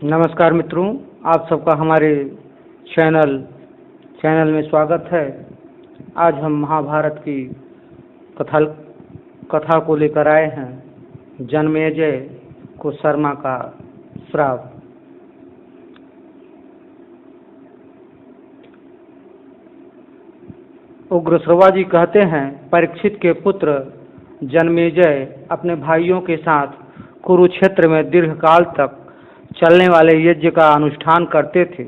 नमस्कार मित्रों, आप सबका हमारे चैनल में स्वागत है। आज हम महाभारत की कथा कथा को लेकर आए हैं, जन्मेजय को शर्मा का श्राप। उग्रश्रवा जी कहते हैं, परीक्षित के पुत्र जन्मेजय अपने भाइयों के साथ कुरुक्षेत्र में दीर्घकाल तक चलने वाले यज्ञ का अनुष्ठान करते थे।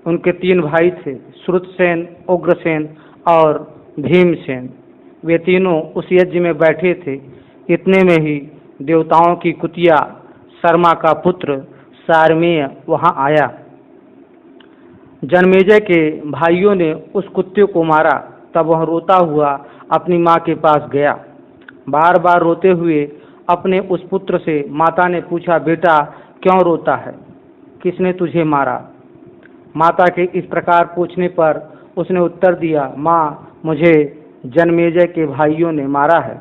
उनके 3 भाई थे, श्रुतसेन, उग्रसेन और भीमसेन। वे तीनों उस यज्ञ में बैठे थे। इतने में ही देवताओं की कुतिया शर्मा का पुत्र सारमेय वहां आया। जन्मेजय के भाइयों ने उस कुत्ते को मारा। तब वह रोता हुआ अपनी माँ के पास गया। बार बार रोते हुए अपने उस पुत्र से माता ने पूछा, बेटा क्यों रोता है, किसने तुझे मारा? माता के इस प्रकार पूछने पर उसने उत्तर दिया, माँ, मुझे जन्मेजय के भाइयों ने मारा है।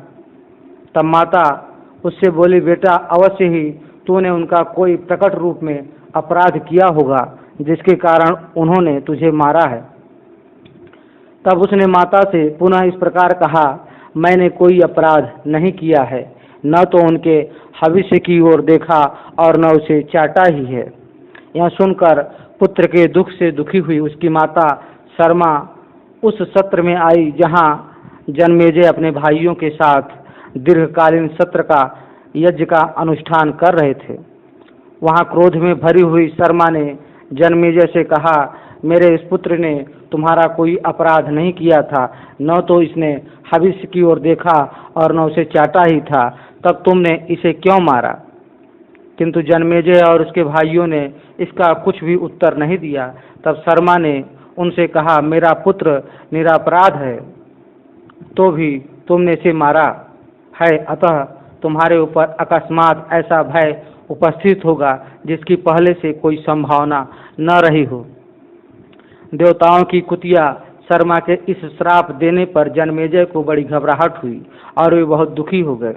तब माता उससे बोली, बेटा अवश्य ही तूने उनका कोई प्रकट रूप में अपराध किया होगा जिसके कारण उन्होंने तुझे मारा है। तब उसने माता से पुनः इस प्रकार कहा, मैंने कोई अपराध नहीं किया है, न तो उनके भविष्य की ओर देखा और न उसे चाटा ही है। यह सुनकर पुत्र के दुख से दुखी हुई उसकी माता शर्मा उस सत्र में आई जहाँ जन्मेजय अपने भाइयों के साथ दीर्घकालीन सत्र का यज्ञ का अनुष्ठान कर रहे थे। वहाँ क्रोध में भरी हुई शर्मा ने जन्मेजय से कहा, मेरे इस पुत्र ने तुम्हारा कोई अपराध नहीं किया था, न तो इसने भविष्य की ओर देखा और न उसे चाटा ही था, तब तुमने इसे क्यों मारा? किंतु जन्मेजय और उसके भाइयों ने इसका कुछ भी उत्तर नहीं दिया। तब शर्मा ने उनसे कहा, मेरा पुत्र निरपराध है, तो भी तुमने इसे मारा है, अतः तुम्हारे ऊपर अकस्मात ऐसा भय उपस्थित होगा जिसकी पहले से कोई संभावना न रही हो। देवताओं की कुतिया शर्मा के इस श्राप देने पर जन्मेजय को बड़ी घबराहट हुई और वे बहुत दुखी हो गए।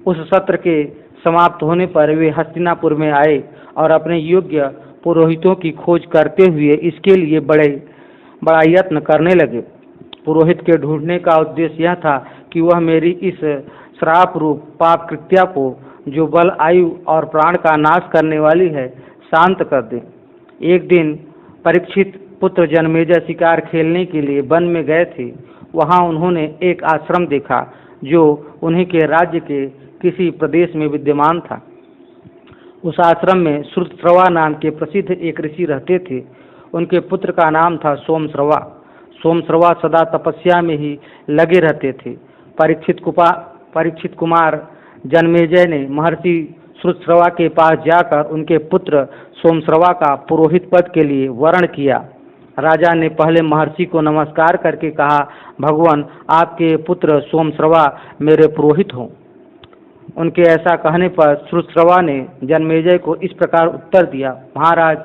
उस सत्र के समाप्त होने पर वे हस्तिनापुर में आए और अपने योग्य पुरोहितों की खोज करते हुए इसके लिए बड़ा यत्न करने लगे। पुरोहित के ढूंढने का उद्देश्य यह था कि वह मेरी इस श्राप रूप पाप कृत्या को, जो बल, आयु और प्राण का नाश करने वाली है, शांत कर दे। एक दिन परीक्षित पुत्र जन्मेजय शिकार खेलने के लिए वन में गए थे। वहां उन्होंने एक आश्रम देखा जो उन्हीं के राज्य के किसी प्रदेश में विद्यमान था। उस आश्रम में श्रुतश्रवा नाम के प्रसिद्ध एक ऋषि रहते थे। उनके पुत्र का नाम था सोमश्रवा। सोमश्रवा सदा तपस्या में ही लगे रहते थे। परीक्षित कुमार जन्मेजय ने महर्षि श्रुतश्रवा के पास जाकर उनके पुत्र सोमश्रवा का पुरोहित पद के लिए वर्ण किया। राजा ने पहले महर्षि को नमस्कार करके कहा, भगवान, आपके पुत्र सोमश्रवा मेरे पुरोहित हों। उनके ऐसा कहने पर श्रुतश्रवा ने जन्मेजय को इस प्रकार उत्तर दिया, महाराज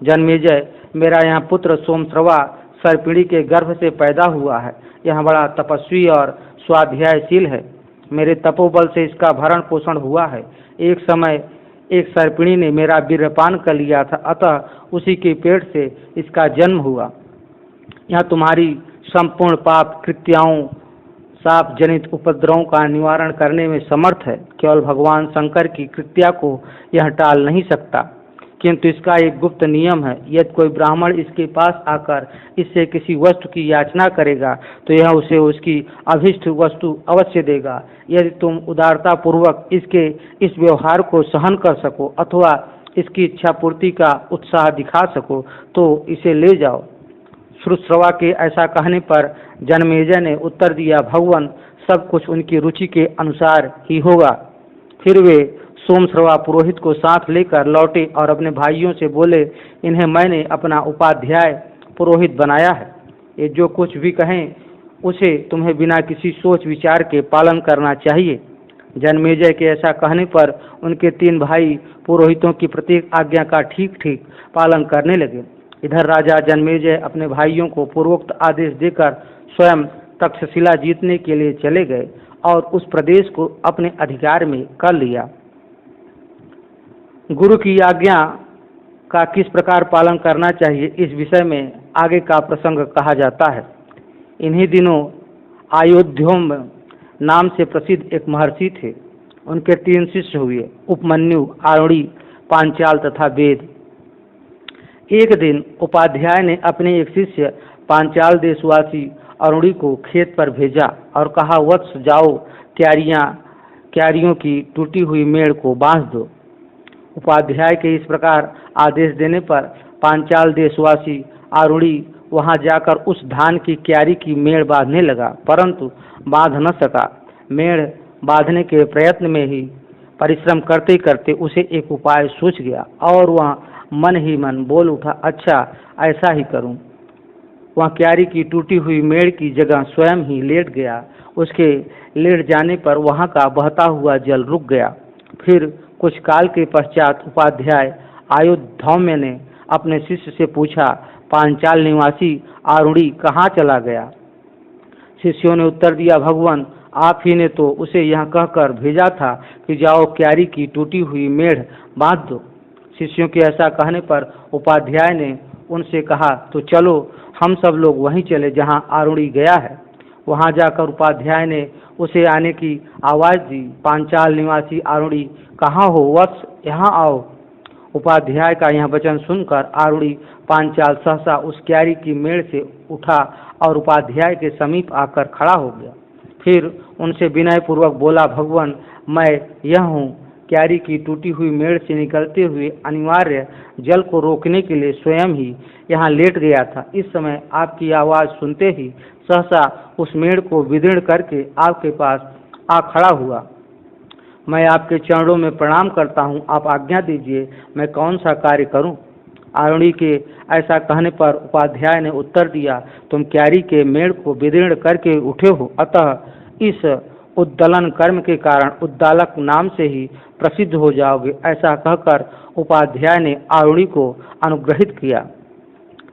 जन्मेजय, मेरा यह पुत्र सोमश्रवा सर्पिणी के गर्भ से पैदा हुआ है। यह बड़ा तपस्वी और स्वाध्यायशील है। मेरे तपोबल से इसका भरण पोषण हुआ है। एक समय एक सर्पिणी ने मेरा वीर्यपान कर लिया था, अतः उसी के पेट से इसका जन्म हुआ। यह तुम्हारी संपूर्ण पाप कृत्याओं, साप जनित उपद्रवों का निवारण करने में समर्थ है। केवल भगवान शंकर की कृत्या को यह टाल नहीं सकता, किंतु इसका एक गुप्त नियम है। यदि कोई ब्राह्मण इसके पास आकर इससे किसी वस्तु की याचना करेगा तो यह उसे उसकी अभिष्ट वस्तु अवश्य देगा। यदि तुम उदारता पूर्वक इसके इस व्यवहार को सहन कर सको अथवा इसकी इच्छा पूर्ति का उत्साह दिखा सको तो इसे ले जाओ। श्रुतश्रवा के ऐसा कहने पर जन्मेजय ने उत्तर दिया, भगवान, सब कुछ उनकी रुचि के अनुसार ही होगा। फिर वे सोमश्रवा पुरोहित को साथ लेकर लौटे और अपने भाइयों से बोले, इन्हें मैंने अपना उपाध्याय पुरोहित बनाया है। ये जो कुछ भी कहें उसे तुम्हें बिना किसी सोच विचार के पालन करना चाहिए। जन्मेजय के ऐसा कहने पर उनके 3 भाई पुरोहितों की प्रत्येक आज्ञा का ठीक ठीक पालन करने लगे। इधर राजा जन्मेजय अपने भाइयों को पूर्वोक्त आदेश देकर स्वयं तक्षशिला जीतने के लिए चले गए और उस प्रदेश को अपने अधिकार में कर लिया। गुरु की आज्ञा का किस प्रकार पालन करना चाहिए, इस विषय में आगे का प्रसंग कहा जाता है। इन्हीं दिनों अयोध्योम नाम से प्रसिद्ध एक महर्षि थे। उनके 3 शिष्य हुए, उपमन्यु, आरुणि, पांचाल तथा वेद। एक दिन उपाध्याय ने अपने एक शिष्य पांचाल देशवासी अरुणि को खेत पर भेजा और कहा, वत्स जाओ, क्यारियों की टूटी हुई मेड़ को बांध दो। उपाध्याय के इस प्रकार आदेश देने पर पांचाल देशवासी आरुणि वहां जाकर उस धान की क्यारी की मेड़ बांधने लगा, परंतु बांध न सका। मेड़ बांधने के प्रयत्न में ही परिश्रम करते करते उसे एक उपाय सूझ गया और वह मन ही मन बोल उठा, अच्छा ऐसा ही करूं। वह क्यारी की टूटी हुई मेड़ की जगह स्वयं ही लेट गया। उसके लेट जाने पर वहां का बहता हुआ जल रुक गया। फिर कुछ काल के पश्चात उपाध्याय आयुधौम्य ने अपने शिष्य से पूछा, पांचाल निवासी आरुणि कहाँ चला गया? शिष्यों ने उत्तर दिया, भगवान आप ही ने तो उसे यह कहकर भेजा था कि जाओ क्यारी की टूटी हुई मेड़ बांध दो। शिष्यों के ऐसा कहने पर उपाध्याय ने उनसे कहा, तो चलो हम सब लोग वहीं चले जहां आरुणि गया है। वहां जाकर उपाध्याय ने उसे आने की आवाज दी, पांचाल निवासी आरुणि कहाँ हो वत्स, यहाँ आओ। उपाध्याय का यह वचन सुनकर आरुणि पांचाल सहसा उस क्यारी की मेड़ से उठा और उपाध्याय के समीप आकर खड़ा हो गया। फिर उनसे विनय पूर्वक बोला, भगवान मैं यह हूँ, क्यारी की टूटी हुई मेड़ से निकलते हुए अनिवार्य जल को रोकने के लिए स्वयं ही यहाँ लेट गया था। इस समय आपकी आवाज़ सुनते ही सहसा उस मेड़ को विदीर्ण करके आपके पास आ खड़ा हुआ। मैं आपके चरणों में प्रणाम करता हूँ, आप आज्ञा दीजिए मैं कौन सा कार्य करूँ। आरुणि के ऐसा कहने पर उपाध्याय ने उत्तर दिया, तुम क्यारी के मेड़ को विदीर्ण करके उठे हो, अतः इस उद्दलन कर्म के कारण उद्दालक नाम से ही प्रसिद्ध हो जाओगे। ऐसा कहकर उपाध्याय ने आरुणि को अनुग्रहित किया।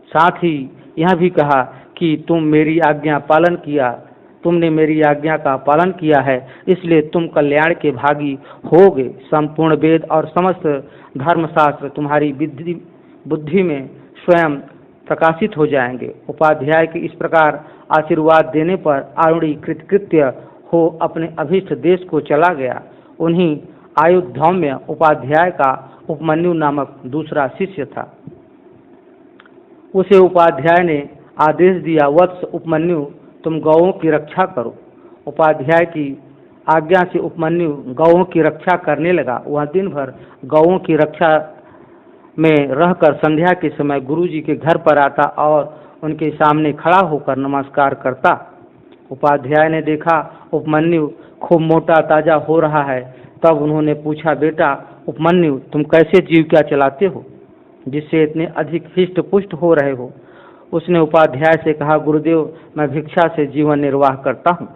साथ ही यह भी कहा कि तुमने मेरी आज्ञा का पालन किया है, इसलिए तुम कल्याण के भागी होगे। संपूर्ण वेद और समस्त धर्मशास्त्र तुम्हारी बुद्धि में स्वयं प्रकाशित हो जाएंगे। उपाध्याय के इस प्रकार आशीर्वाद देने पर आरुणि कृतकृत्य हो अपने अभीष्ट देश को चला गया। उन्हीं आयुधौम्य उपाध्याय का उपमन्यु नामक दूसरा शिष्य था। उसे उपाध्याय ने आदेश दिया, वत्स उपमन्यु तुम गौओं की रक्षा करो। उपाध्याय की आज्ञा से उपमन्यु गौओं की रक्षा करने लगा। वह दिन भर गौओं की रक्षा में रहकर संध्या के समय गुरुजी के घर पर आता और उनके सामने खड़ा होकर नमस्कार करता। उपाध्याय ने देखा उपमन्यु खूब मोटा ताजा हो रहा है, तब उन्होंने पूछा, बेटा उपमन्यु तुम कैसे जीविका चलाते हो जिससे इतने अधिक हिष्ट पुष्ट हो रहे हो? उसने उपाध्याय से कहा, गुरुदेव मैं भिक्षा से जीवन निर्वाह करता हूँ।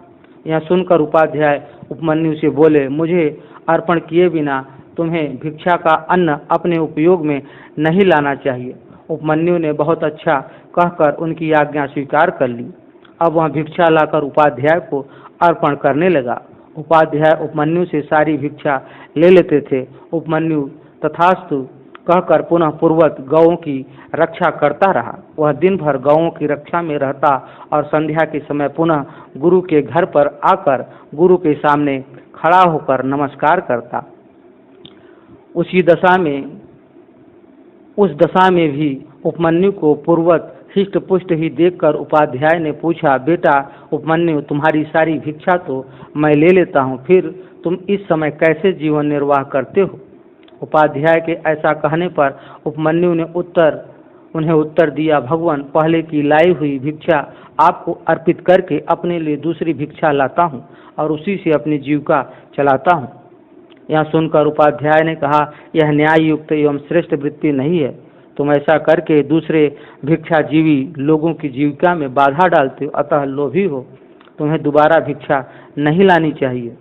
यह सुनकर उपाध्याय उपमन्यु से बोले, मुझे अर्पण किए बिना तुम्हें भिक्षा का अन्न अपने उपयोग में नहीं लाना चाहिए। उपमन्यु ने बहुत अच्छा कहकर उनकी आज्ञा स्वीकार कर ली। अब वह भिक्षा लाकर उपाध्याय को अर्पण करने लगा। उपाध्याय उपमन्यु से सारी भिक्षा ले लेते थे। उपमन्यु तथास्तु कहकर पुनः पूर्वत गौओं की रक्षा करता रहा। वह दिन भर गौओं की रक्षा में रहता और संध्या के समय पुनः गुरु के घर पर आकर गुरु के सामने खड़ा होकर नमस्कार करता। उस दशा में भी उपमन्यु को पूर्वत हिष्ट पुष्ट ही देखकर उपाध्याय ने पूछा, बेटा उपमन्यु तुम्हारी सारी भिक्षा तो मैं ले लेता हूँ, फिर तुम इस समय कैसे जीवन निर्वाह करते हो? उपाध्याय के ऐसा कहने पर उपमन्यु ने उन्हें उत्तर दिया, भगवान पहले की लाई हुई भिक्षा आपको अर्पित करके अपने लिए दूसरी भिक्षा लाता हूँ और उसी से अपनी जीविका चलाता हूँ। यह सुनकर उपाध्याय ने कहा, यह न्याय युक्त एवं श्रेष्ठ वृत्ति नहीं है। तुम ऐसा करके दूसरे भिक्षाजीवी लोगों की जीविका में बाधा डालते हो, अतः लोभी हो। तुम्हें दोबारा भिक्षा नहीं लानी चाहिए।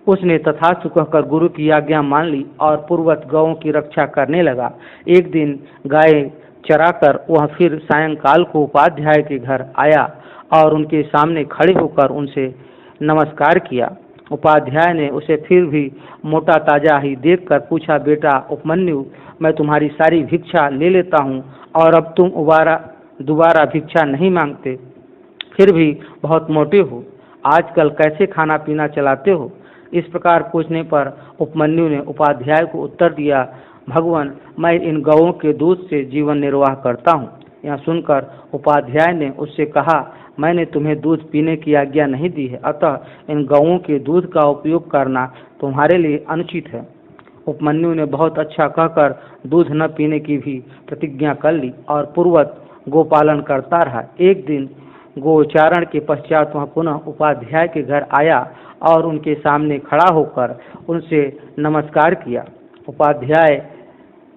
उसने तथास्तु कहकर गुरु की आज्ञा मान ली और पूर्वत गौओं की रक्षा करने लगा। एक दिन गाय चराकर वह फिर सायंकाल को उपाध्याय के घर आया और उनके सामने खड़े होकर उनसे नमस्कार किया। उपाध्याय ने उसे फिर भी मोटा ताजा ही देखकर पूछा, बेटा उपमन्यु, मैं तुम्हारी सारी भिक्षा ले लेता हूँ और अब तुम दोबारा भिक्षा नहीं मांगते, फिर भी बहुत मोटे हो, आजकल कैसे खाना पीना चलाते हो? इस प्रकार पूछने पर उपमन्यु ने उपाध्याय को उत्तर दिया, भगवान, मैं इन गौओं के दूध से जीवन निर्वाह करता हूँ। यह सुनकर उपाध्याय ने उससे कहा, मैंने तुम्हें दूध पीने की आज्ञा नहीं दी है, अतः इन गौओं के दूध का उपयोग करना तुम्हारे लिए अनुचित है। उपमन्यु ने बहुत अच्छा कहकर दूध न पीने की भी प्रतिज्ञा कर ली और पूर्वत गोपालन करता रहा। एक दिन गोचारण के पश्चात वह पुनः उपाध्याय के घर आया और उनके सामने खड़ा होकर उनसे नमस्कार किया। उपाध्याय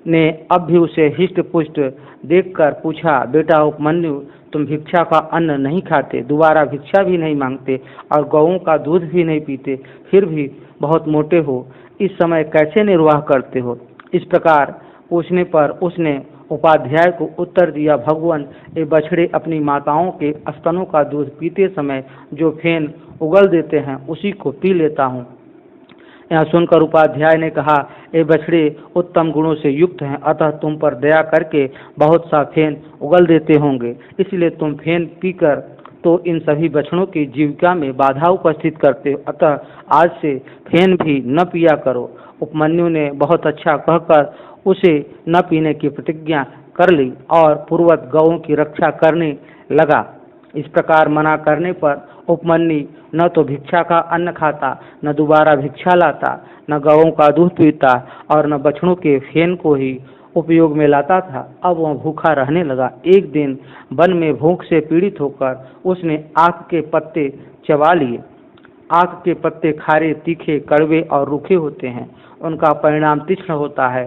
ने अब भी उसे हिष्ट पुष्ट देखकर पूछा, बेटा उपमन्यु, तुम भिक्षा का अन्न नहीं खाते, दोबारा भिक्षा भी नहीं मांगते और गौओं का दूध भी नहीं पीते, फिर भी बहुत मोटे हो, इस समय कैसे निर्वाह करते हो? इस प्रकार पूछने पर उसने उपाध्याय को उत्तर दिया, भगवान, ये बछड़े अपनी माताओं के स्तनों का दूध पीते समय जो फेन उगल देते हैं उसी को पी लेता हूँ। यह सुनकर उपाध्याय ने कहा, ये बछड़े उत्तम गुणों से युक्त हैं, अतः तुम पर दया करके बहुत सा फेन उगल देते होंगे, इसलिए तुम फेन पीकर तो इन सभी बछड़ों की जीविका में बाधा उपस्थित करते हो, अतः आज से फेन भी न पिया करो। उपमन्यु ने बहुत अच्छा कहकर उसे न पीने की प्रतिज्ञा कर ली और पूर्वत गौओं की रक्षा करने लगा। इस प्रकार मना करने पर उपमन्यु न तो भिक्षा का अन्न खाता, न दोबारा भिक्षा लाता, न गौओं का दूध पीता और न बछड़ों के फेन को ही उपयोग में लाता था। अब वह भूखा रहने लगा। एक दिन वन में भूख से पीड़ित होकर उसने आक के पत्ते चबा लिए। आक के पत्ते खारे, तीखे, कड़वे और रूखे होते हैं। उनका परिणाम तीक्ष्ण होता है।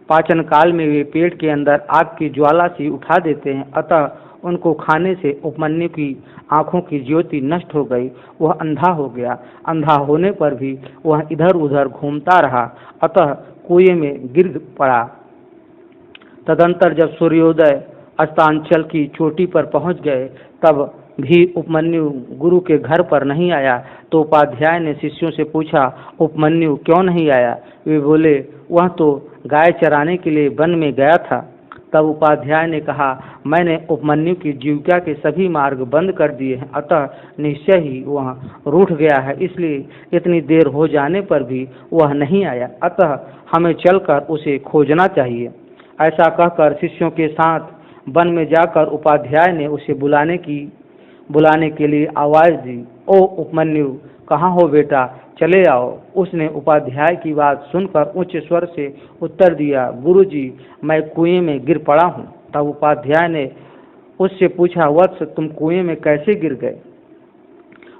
पाचन काल में वे पेट के अंदर आग की ज्वाला सी उठा देते हैं, अतः उनको खाने से उपमन्यु की आंखों की ज्योति नष्ट हो गई। वह अंधा हो गया। अंधा होने पर भी वह इधर उधर घूमता रहा, अतः कुएं में गिर पड़ा। तदंतर जब सूर्योदय अस्तांचल की चोटी पर पहुंच गए, तब भी उपमन्यु गुरु के घर पर नहीं आया। तो उपाध्याय ने शिष्यों से पूछा, उपमन्यु क्यों नहीं आया? वे बोले, वह तो गाय चराने के लिए वन में गया था। तब उपाध्याय ने कहा, मैंने उपमन्यु की जीविका के सभी मार्ग बंद कर दिए हैं, अतः निश्चय ही वह रूठ गया है, इसलिए इतनी देर हो जाने पर भी वह नहीं आया, अतः हमें चलकर उसे खोजना चाहिए। ऐसा कहकर शिष्यों के साथ वन में जाकर उपाध्याय ने उसे बुलाने के लिए आवाज दी, ओ उपमन्यु, कहाँ हो बेटा, चले आओ। उसने उपाध्याय की बात सुनकर उच्च स्वर से उत्तर दिया, गुरुजी, मैं कुएं में गिर पड़ा हूँ। तब उपाध्याय ने उससे पूछा, वत्स, तुम कुएं में कैसे गिर गए?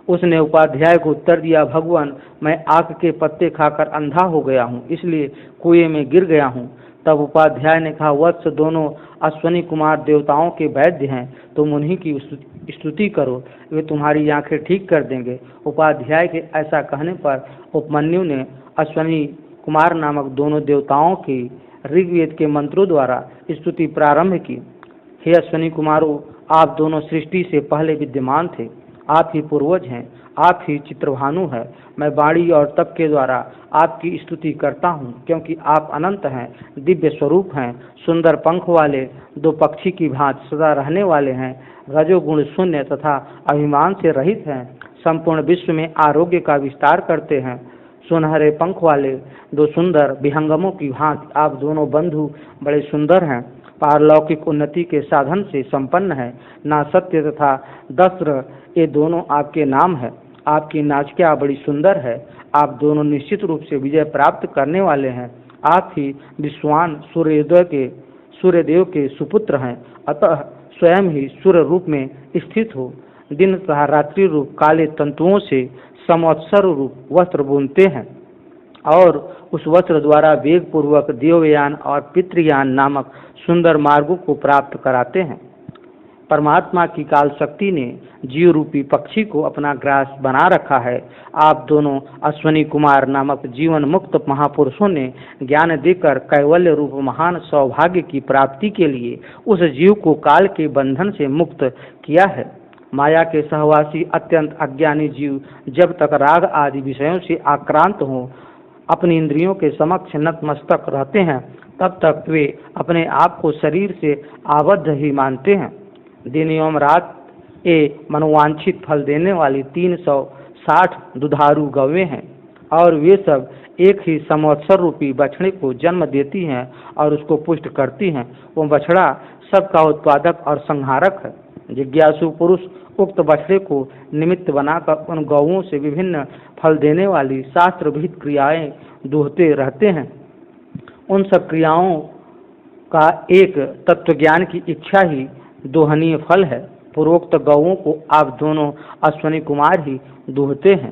उसने उपाध्याय को उत्तर दिया, भगवान, मैं आक के पत्ते खाकर अंधा हो गया हूँ, इसलिए कुएं में गिर गया हूँ। तब उपाध्याय ने कहा, वत्स, दोनों अश्वनी कुमार देवताओं के वैद्य हैं, तुम उन्हीं की स्तुति करो, वे तुम्हारी आंखें ठीक कर देंगे। उपाध्याय के ऐसा कहने पर उपमन्यु ने अश्वनी कुमार नामक दोनों देवताओं की ऋग्वेद के मंत्रों द्वारा स्तुति प्रारंभ की। हे अश्वनी कुमारों, आप दोनों सृष्टि से पहले विद्यमान थे, आप ही पूर्वज हैं, आप ही चित्रभानु है। मैं वाणी और तप के द्वारा आपकी स्तुति करता हूँ, क्योंकि आप अनंत हैं, दिव्य स्वरूप हैं, सुंदर पंख वाले, दो पक्षी की भांति सदा रहने वाले हैं, रजोगुण शून्य तथा अभिमान से रहित हैं, संपूर्ण विश्व में आरोग्य का विस्तार करते हैं। सुनहरे पंख वाले दो सुंदर विहंगमों की भांति आप दोनों बंधु बड़े सुंदर हैं, पारलौकिक उन्नति के साधन से संपन्न है। ना सत्य तथा दस्त्र, ये दोनों आपके नाम है। आपकी नाचिका बड़ी सुंदर है। आप दोनों निश्चित रूप से विजय प्राप्त करने वाले हैं। आप ही विश्वान सूर्यदेव के सुपुत्र हैं, अतः स्वयं ही सूर्य रूप में स्थित हो दिन तथा रात्रि रूप काले तंतुओं से संवत्सर रूप वस्त्र बुनते हैं और उस वस्त्र द्वारा वेग पूर्वक देवयान और पितृयान नामक सुंदर मार्गों को प्राप्त कराते हैं। परमात्मा की काल शक्ति ने जीव रूपी पक्षी को अपना ग्रास बना रखा है। आप दोनों अश्वनी कुमार नामक जीवन मुक्त महापुरुषों ने ज्ञान देकर कैवल्य रूप महान सौभाग्य की प्राप्ति के लिए उस जीव को काल के बंधन से मुक्त किया है। माया के सहवासी अत्यंत अज्ञानी जीव जब तक राग आदि विषयों से आक्रांत हों, अपनी इंद्रियों के समक्ष नतमस्तक रहते हैं, तब तक वे अपने आप को शरीर से आबद्ध ही मानते हैं। दिन एवं रात ये मनोवांछित फल देने वाली 360 दुधारू गौवें हैं, और वे सब एक ही संवत्सर रूपी बछड़े को जन्म देती हैं और उसको पुष्ट करती हैं। वो बछड़ा सबका उत्पादक और संहारक है। जिज्ञासु पुरुष उक्त बछड़े को निमित्त बनाकर उन गौओं से विभिन्न फल देने वाली शास्त्र विहित क्रियाएं दोहते रहते हैं। उन सब क्रियाओं का एक तत्वज्ञान की इच्छा ही दोहनीय फल है। पूर्वोक्त गौओं को आप दोनों अश्वनी कुमार ही दोहते हैं।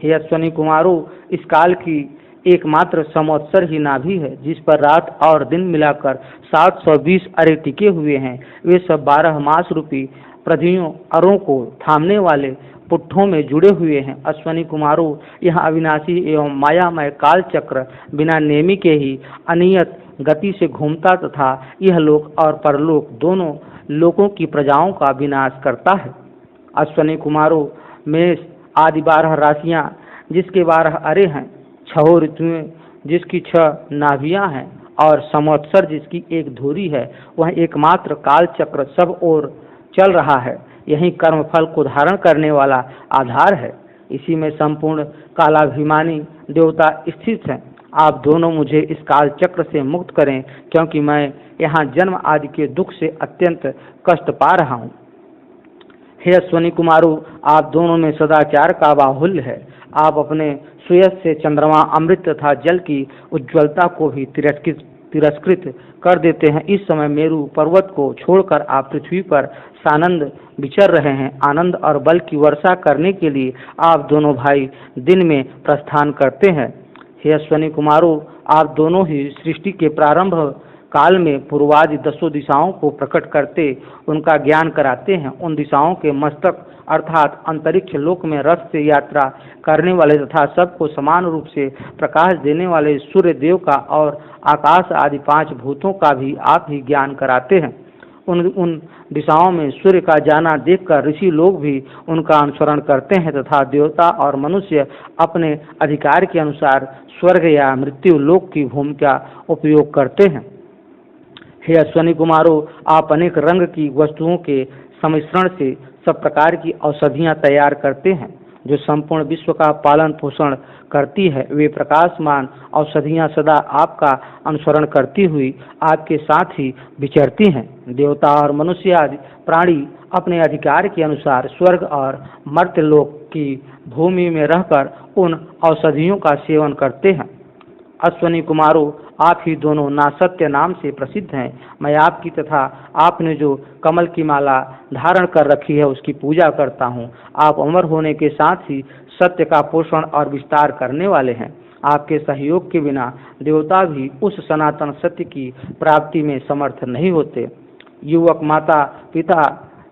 हे अश्वनी कुमारों, इस काल की एकमात्र संवत्सर ही नाभि है, जिस पर रात और दिन मिलाकर 720 अरे टिके हुए हैं। वे सब 12 मास रूपी प्रधियों अरों को थामने वाले पुट्ठों में जुड़े हुए हैं। अश्वनी कुमारों, यह अविनाशी एवं मायामय काल चक्र बिना नेमी के ही अनियत गति से घूमता तथा यह लोक और परलोक दोनों लोकों की प्रजाओं का विनाश करता है। अश्वनी कुमारों, मेष आदि 12 राशियां जिसके 12 अरे हैं, 6 ऋतुएं जिसकी 6 नाभियां हैं, और संवत्सर जिसकी एक धुरी है, वह एकमात्र काल चक्र सब ओर चल रहा है। यही कर्म फल को धारण करने वाला आधार है। इसी में संपूर्ण कालाभिमानी देवता स्थित हैं। आप दोनों मुझे इस काल चक्र से मुक्त करें, क्योंकि मैं यहाँ जन्म आदि के दुख से अत्यंत कष्ट पा रहा हूँ। हे अश्वनी कुमारों, आप दोनों में सदाचार का बाहुल्य है। आप अपने सुयश से चंद्रमा, अमृत तथा जल की उज्ज्वलता को भी तिरस्कृत कर देते हैं। इस समय मेरु पर्वत को छोड़कर आप पृथ्वी पर सानंद विचर रहे हैं। आनंद और बल की वर्षा करने के लिए आप दोनों भाई दिन में प्रस्थान करते हैं। हे अश्वनी कुमारों, आप दोनों ही सृष्टि के प्रारंभ काल में पूर्वादि 10 दिशाओं को प्रकट करते उनका ज्ञान कराते हैं। उन दिशाओं के मस्तक अर्थात अंतरिक्ष लोक में रथ से यात्रा करने वाले तथा सबको समान रूप से प्रकाश देने वाले सूर्य देव का और आकाश आदि 5 भूतों का भी आप ही ज्ञान कराते हैं। उन दिशाओं में सूर्य का जाना देखकर ऋषि लोग भी उनका अनुसरण करते हैं तथा देवता और मनुष्य अपने अधिकार के अनुसार स्वर्ग या मृत्यु लोक की भूमिका उपयोग करते हैं। हे अश्वनी कुमारों, आप अनेक रंग की वस्तुओं के सम्मिश्रण से सब प्रकार की औषधियां तैयार करते हैं, जो संपूर्ण विश्व का पालन पोषण करती है। वे प्रकाशमान औषधियां सदा आपका अनुसरण करती हुई आपके साथ ही विचरती हैं। देवता और मनुष्य आदि प्राणी अपने अधिकार के अनुसार स्वर्ग और मर्त्यलोक की भूमि में रहकर उन औषधियों का सेवन करते हैं। अश्वनी कुमारों, आप ही दोनों नासत्य नाम से प्रसिद्ध हैं। मैं आपकी तथा आपने जो कमल की माला धारण कर रखी है उसकी पूजा करता हूँ। आप अमर होने के साथ ही सत्य का पोषण और विस्तार करने वाले हैं। आपके सहयोग के बिना देवता भी उस सनातन सत्य की प्राप्ति में समर्थ नहीं होते। युवक माता पिता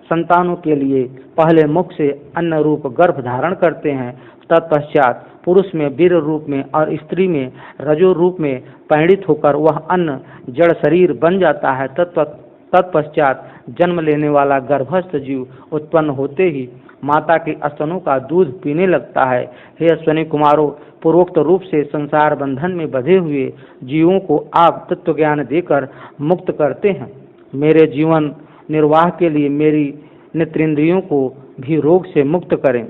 संतानों के लिए पहले मुख से अन्न रूप गर्भ धारण करते हैं, तत्पश्चात पुरुष में वीर रूप में और स्त्री में रजो रूप में परिणित होकर वह अन्न जड़ शरीर बन जाता है। तत्पश्चात जन्म लेने वाला गर्भस्थ जीव उत्पन्न होते ही माता के स्तनों का दूध पीने लगता है। हे अश्वनी कुमारों, पूर्वोक्त रूप से संसार बंधन में बंधे हुए जीवों को आप तत्व ज्ञान देकर मुक्त करते हैं। मेरे जीवन निर्वाह के लिए मेरी नेत्रेंद्रियों को भी रोग से मुक्त करें।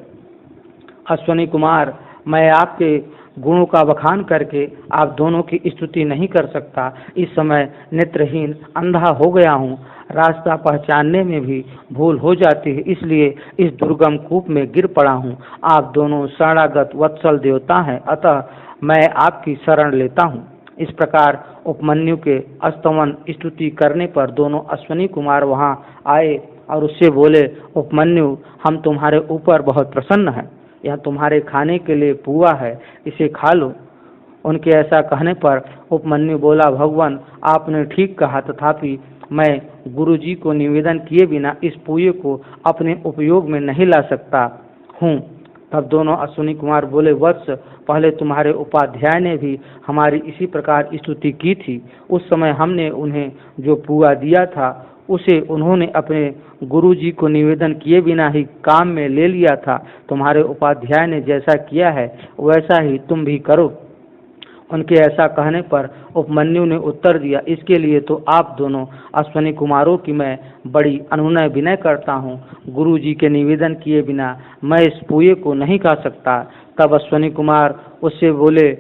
अश्वनी कुमार, मैं आपके गुणों का बखान करके आप दोनों की स्तुति नहीं कर सकता। इस समय नेत्रहीन अंधा हो गया हूँ, रास्ता पहचानने में भी भूल हो जाती है, इसलिए इस दुर्गम कूप में गिर पड़ा हूँ। आप दोनों शरणागत वत्सल देवता हैं, अतः मैं आपकी शरण लेता हूँ। इस प्रकार उपमन्यु के स्तवन स्तुति करने पर दोनों अश्वनी कुमार वहाँ आए और उससे बोले, उपमन्यु, हम तुम्हारे ऊपर बहुत प्रसन्न हैं। यह तुम्हारे खाने के लिए पुआ है, इसे खा लो। उनके ऐसा कहने पर उपमन्यु बोला, भगवान, आपने ठीक कहा, तथापि मैं गुरुजी को निवेदन किए बिना इस पुए को अपने उपयोग में नहीं ला सकता हूँ। तब दोनों अश्वनी कुमार बोले, वत्स, पहले तुम्हारे उपाध्याय ने भी हमारी इसी प्रकार स्तुति की थी। उस समय हमने उन्हें जो पुआ दिया था उसे उन्होंने अपने गुरुजी को निवेदन किए बिना ही काम में ले लिया था। तुम्हारे उपाध्याय ने जैसा किया है वैसा ही तुम भी करो। उनके ऐसा कहने पर उपमन्यु ने उत्तर दिया, इसके लिए तो आप दोनों अश्वनी कुमारों की मैं बड़ी अनुनय विनय करता हूँ। गुरु जी के निवेदन किए बिना मैं इस पुए को नहीं खा सकता। तब अश्वनी कुमार उससे बोले,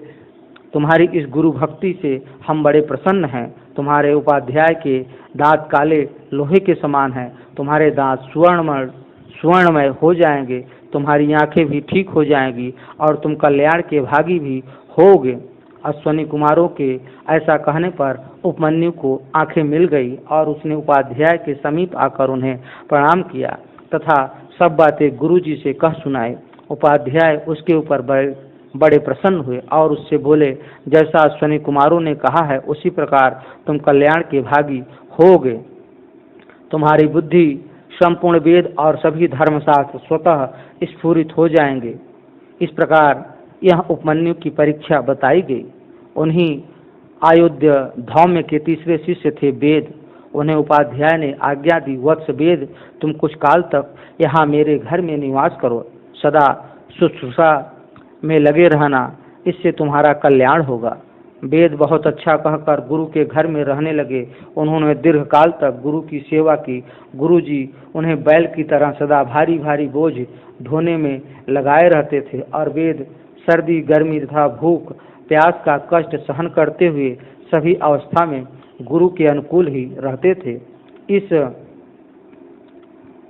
तुम्हारी इस गुरु भक्ति से हम बड़े प्रसन्न हैं। तुम्हारे उपाध्याय के दांत काले लोहे के समान हैं, तुम्हारे दांत सुवर्णमय हो जाएंगे, तुम्हारी आंखें भी ठीक हो जाएंगी और तुम कल्याण के भागी भी होगे। अश्वनी कुमारों के ऐसा कहने पर उपमन्यु को आंखें मिल गई और उसने उपाध्याय के समीप आकर उन्हें प्रणाम किया तथा सब बातें गुरुजी से कह सुनाई। उपाध्याय उसके ऊपर बड़े प्रसन्न हुए और उससे बोले, जैसा अश्वनी कुमारों ने कहा है उसी प्रकार तुम कल्याण के भागी होगे। तुम्हारी बुद्धि संपूर्ण वेद और सभी धर्मशास्त्र स्वतः स्फुरित हो जाएंगे। इस प्रकार यह उपमन्यु की परीक्षा बताई गई। उन्हीं अयोध्या धौम्य के तीसरे शिष्य थे वेद। उन्हें उपाध्याय ने आज्ञा दी, वत्स वेद, तुम कुछ काल तक यहाँ मेरे घर में निवास करो, सदा शुश्रूषा में लगे रहना, इससे तुम्हारा कल्याण होगा। वेद बहुत अच्छा कहकर गुरु के घर में रहने लगे। उन्होंने दीर्घ काल तक गुरु की सेवा की। गुरु जी उन्हें बैल की तरह सदा भारी भारी बोझ ढोने में लगाए रहते थे और वेद सर्दी गर्मी तथा भूख प्यास का कष्ट सहन करते हुए सभी अवस्था में गुरु के अनुकूल ही रहते थे। इस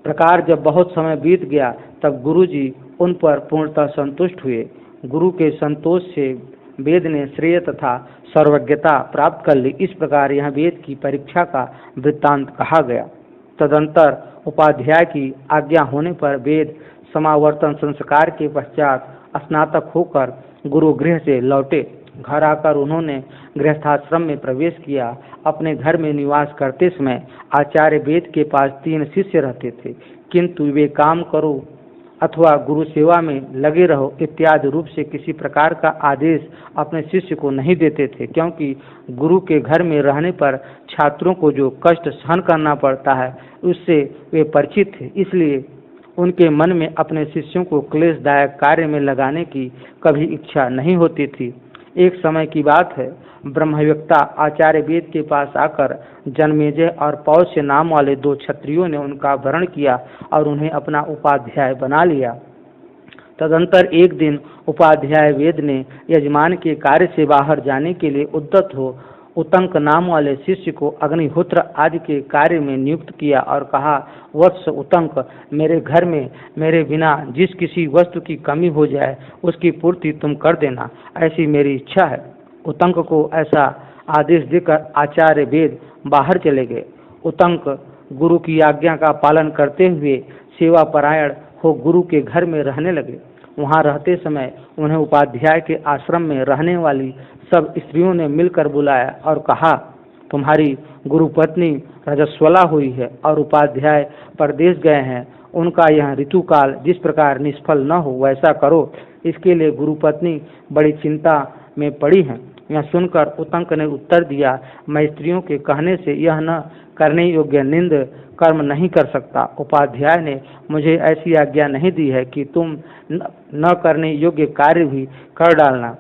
प्रकार जब बहुत समय बीत गया तब गुरु जी उन पर पूर्णतः संतुष्ट हुए। गुरु के संतोष से वेद ने श्रेय तथा सर्वज्ञता प्राप्त कर ली। इस प्रकार यह वेद की परीक्षा का वृत्तांत कहा गया। तदंतर उपाध्याय की आज्ञा होने पर वेद समावर्तन संस्कार के पश्चात स्नातक होकर गुरु गृह से लौटे। घर आकर उन्होंने गृहस्थाश्रम में प्रवेश किया। अपने घर में निवास करते समय आचार्य वेद के पास 3 शिष्य रहते थे, किंतु वे काम करो अथवा गुरु सेवा में लगे रहो इत्यादि रूप से किसी प्रकार का आदेश अपने शिष्य को नहीं देते थे, क्योंकि गुरु के घर में रहने पर छात्रों को जो कष्ट सहन करना पड़ता है उससे वे परिचित थे। इसलिए उनके मन में अपने शिष्यों को क्लेशदायक कार्य में लगाने की कभी इच्छा नहीं होती थी। एक समय की बात है, ब्रह्मव्यक्ता आचार्य वेद के पास आकर जन्मेजय और पौष्य नाम वाले 2 क्षत्रियों ने उनका वरण किया और उन्हें अपना उपाध्याय बना लिया। तदंतर एक दिन उपाध्याय वेद ने यजमान के कार्य से बाहर जाने के लिए उद्यत हो उतंक नाम वाले शिष्य को अग्निहोत्र आदि के कार्य में नियुक्त किया और कहा, वत्स उतंक, मेरे घर में मेरे बिना जिस किसी वस्तु की कमी हो जाए उसकी पूर्ति तुम कर देना, ऐसी मेरी इच्छा है। उतंक को ऐसा आदेश देकर आचार्य वेद बाहर चले गए। उतंक गुरु की आज्ञा का पालन करते हुए सेवा परायण हो गुरु के घर में रहने लगे। वहाँ रहते समय उन्हें उपाध्याय के आश्रम में रहने वाली सब स्त्रियों ने मिलकर बुलाया और कहा, तुम्हारी गुरु पत्नी रजस्वला हुई है और उपाध्याय परदेश गए हैं, उनका यह ऋतुकाल जिस प्रकार निष्फल न हो वैसा करो। इसके लिए गुरु पत्नी बड़ी चिंता में पड़ी है। यह सुनकर उतंक ने उत्तर दिया, मैं स्त्रियों के कहने से यह न करने योग्य निंद कर्म नहीं कर सकता। उपाध्याय ने मुझे ऐसी आज्ञा नहीं दी है कि तुम न करने योग्य कार्य भी कर डालना।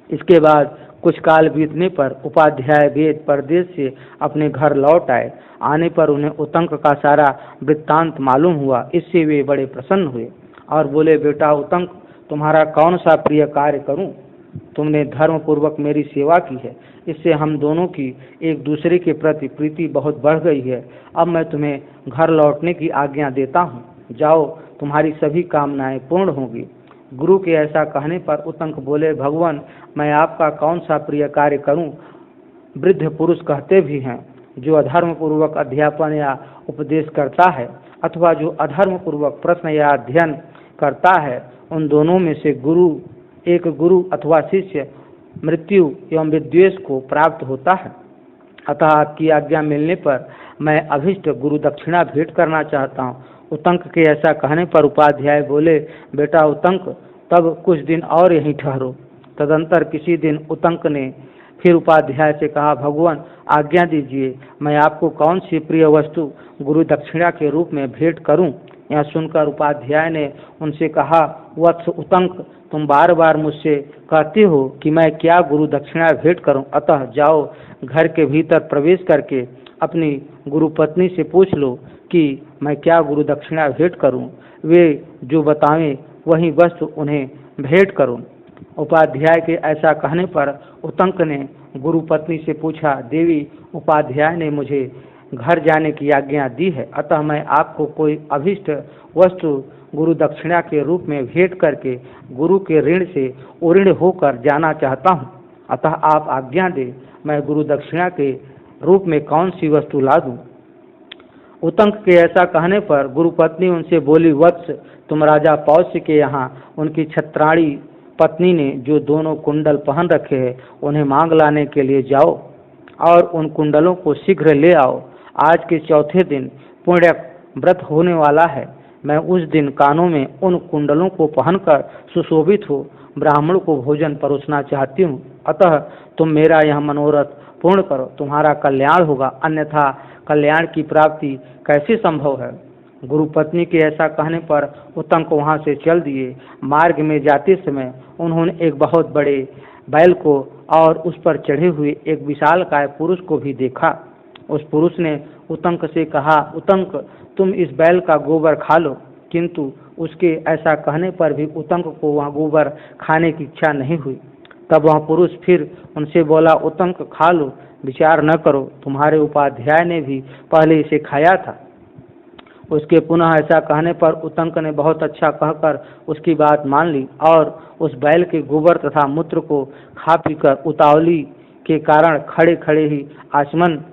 इसके बाद कुछ काल बीतने पर उपाध्याय वेद परदेश से अपने घर लौट आए। आने पर उन्हें उतंक का सारा वृत्तांत मालूम हुआ। इससे वे बड़े प्रसन्न हुए और बोले, बेटा उतंक, तुम्हारा कौन सा प्रिय कार्य करूं? तुमने धर्म पूर्वक मेरी सेवा की है, इससे हम दोनों की एक दूसरे के प्रति प्रीति बहुत बढ़ गई है। अब मैं तुम्हें घर लौटने की आज्ञा देता हूँ, जाओ, तुम्हारी सभी कामनाएं पूर्ण होंगी। गुरु के ऐसा कहने पर उतंक बोले, भगवान, मैं आपका कौन सा प्रिय कार्य करूं? वृद्ध पुरुष कहते भी हैं, जो अधर्म पूर्वक अध्यापन या उपदेश करता है अथवा जो अधर्म पूर्वक प्रश्न या अध्ययन करता है, उन दोनों में से एक गुरु अथवा शिष्य मृत्यु एवं विद्वेष को प्राप्त होता है। अतः आपकी आज्ञा मिलने पर मैं अभिष्ट गुरु दक्षिणा भेंट करना चाहता हूँ। उतंक के ऐसा कहने पर उपाध्याय बोले, बेटा उतंक, तब कुछ दिन और यहीं ठहरो। तदंतर किसी दिन उतंक ने फिर उपाध्याय से कहा, भगवान आज्ञा दीजिए, मैं आपको कौन सी प्रिय वस्तु गुरु दक्षिणा के रूप में भेंट करूं। यह सुनकर उपाध्याय ने उनसे कहा, वत्स उतंक, तुम बार बार मुझसे कहते हो कि मैं क्या गुरु दक्षिणा भेंट करूं, अतः जाओ घर के भीतर प्रवेश करके अपनी गुरु पत्नी से पूछ लो कि मैं क्या गुरु दक्षिणा भेंट करूं। वे जो बतावें वही वस्तु उन्हें भेंट करूं। उपाध्याय के ऐसा कहने पर उतंक ने गुरु पत्नी से पूछा, देवी, उपाध्याय ने मुझे घर जाने की आज्ञा दी है, अतः मैं आपको कोई अभीष्ट वस्तु गुरु दक्षिणा के रूप में भेंट करके गुरु के ऋण से उऋण होकर जाना चाहता हूँ, अतः आप आज्ञा दें, मैं गुरु दक्षिणा के रूप में कौन सी वस्तु ला दूं। उतंक के ऐसा कहने पर गुरुपत्नी उनसे बोली, वत्स, तुम राजा पौष्य के यहाँ उनकी छत्राणी पत्नी ने जो दोनों कुंडल पहन रखे हैं उन्हें मांग लाने के लिए जाओ और उन कुंडलों को शीघ्र ले आओ। आज के चौथे दिन पुण्य व्रत होने वाला है। मैं उस दिन कानों में उन कुंडलों को पहनकर सुशोभित हो ब्राह्मण को भोजन परोसना चाहती हूँ, अतः तुम मेरा यह मनोरथ पूर्ण करो, तुम्हारा कल्याण होगा, अन्यथा कल्याण की प्राप्ति कैसे संभव है। गुरु पत्नी के ऐसा कहने पर उतंक वहां से चल दिए। मार्ग में जाते समय उन्होंने एक बहुत बड़े बैल को और उस पर चढ़े हुए एक विशालकाय पुरुष को भी देखा। उस पुरुष ने उतंक से कहा, उतंक, तुम इस बैल का गोबर खा लो। किंतु उसके ऐसा कहने पर भी उतंक को वह गोबर खाने की इच्छा नहीं हुई। तब वह पुरुष फिर उनसे बोला, उतंक, खा लो, विचार न करो, तुम्हारे उपाध्याय ने भी पहले इसे खाया था। उसके पुनः ऐसा कहने पर उतंक ने बहुत अच्छा कहकर उसकी बात मान ली और उस बैल के गोबर तथा मूत्र को खा पीकर उतावली के कारण खड़े खड़े ही आचमन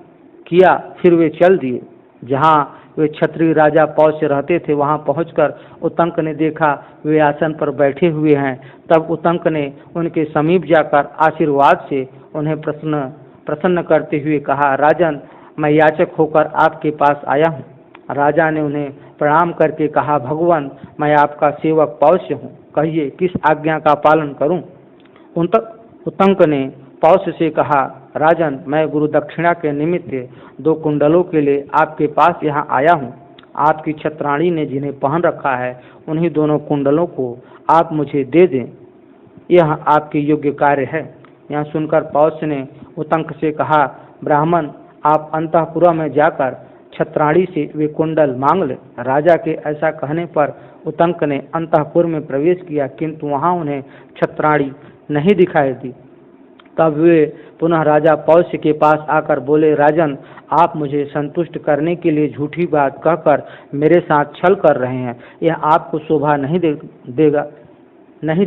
किया। फिर वे चल दिए। जहाँ वे क्षत्रिय राजा पौष्य रहते थे वहां पहुंचकर उतंक ने देखा वे आसन पर बैठे हुए हैं। तब उतंक ने उनके समीप जाकर आशीर्वाद से उन्हें प्रसन्न करते हुए कहा, राजन, मैं याचक होकर आपके पास आया हूँ। राजा ने उन्हें प्रणाम करके कहा, भगवान, मैं आपका सेवक पौष्य हूँ, कहिए किस आज्ञा का पालन करूँ। उतंक ने पौष्य से कहा, राजन, मैं गुरु दक्षिणा के निमित्त 2 कुंडलों के लिए आपके पास यहाँ आया हूँ। आपकी छत्राणी ने जिन्हें पहन रखा है उन्हीं दोनों कुंडलों को आप मुझे दे दें, यह आपके योग्य कार्य है। यह सुनकर पौष्य ने उतंक से कहा, ब्राह्मण, आप अंतःपुर में जाकर छत्राणी से वे कुंडल मांग ले। राजा के ऐसा कहने पर उतंक ने अंतःपुर में प्रवेश किया, किंतु वहां उन्हें छत्राणी नहीं दिखाई दी। तब वे पुनः राजा पौष्य के पास आकर बोले, राजन, आप मुझे संतुष्ट करने के लिए झूठी बात कहकर मेरे साथ छल कर रहे हैं, यह आपको शोभा नहीं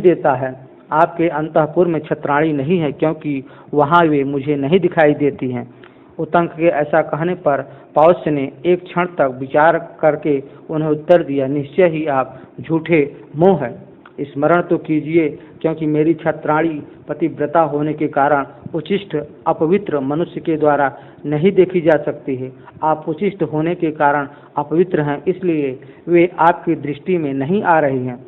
देता है। आपके अंतःपुर में छत्राणी नहीं है, क्योंकि वहां वे मुझे नहीं दिखाई देती हैं। उतंक के ऐसा कहने पर पौष्य ने एक क्षण तक विचार करके उन्हें उत्तर दिया, निश्चय ही आप झूठे मुँह हैं। स्मरण तो कीजिए, क्योंकि मेरी छत्राणी पतिव्रता होने के कारण उचिष्ट अपवित्र मनुष्य के द्वारा नहीं देखी जा सकती है। आप उचिष्ट होने के कारण अपवित्र हैं, इसलिए वे आपकी दृष्टि में नहीं आ रही हैं।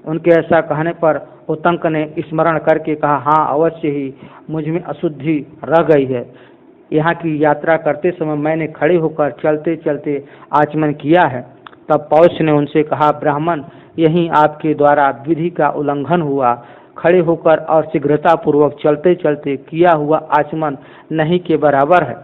उनके ऐसा कहने पर उतंक ने स्मरण करके कहा, हाँ, अवश्य ही मुझ में अशुद्धि रह गई है। यहाँ की यात्रा करते समय मैंने खड़े होकर चलते चलते आचमन किया है। तब पौष्य ने उनसे कहा, ब्राह्मण, यही आपके द्वारा विधि का उल्लंघन हुआ। खड़े होकर और शीघ्रता पूर्वक चलते चलते किया हुआ आचमन नहीं के बराबर है।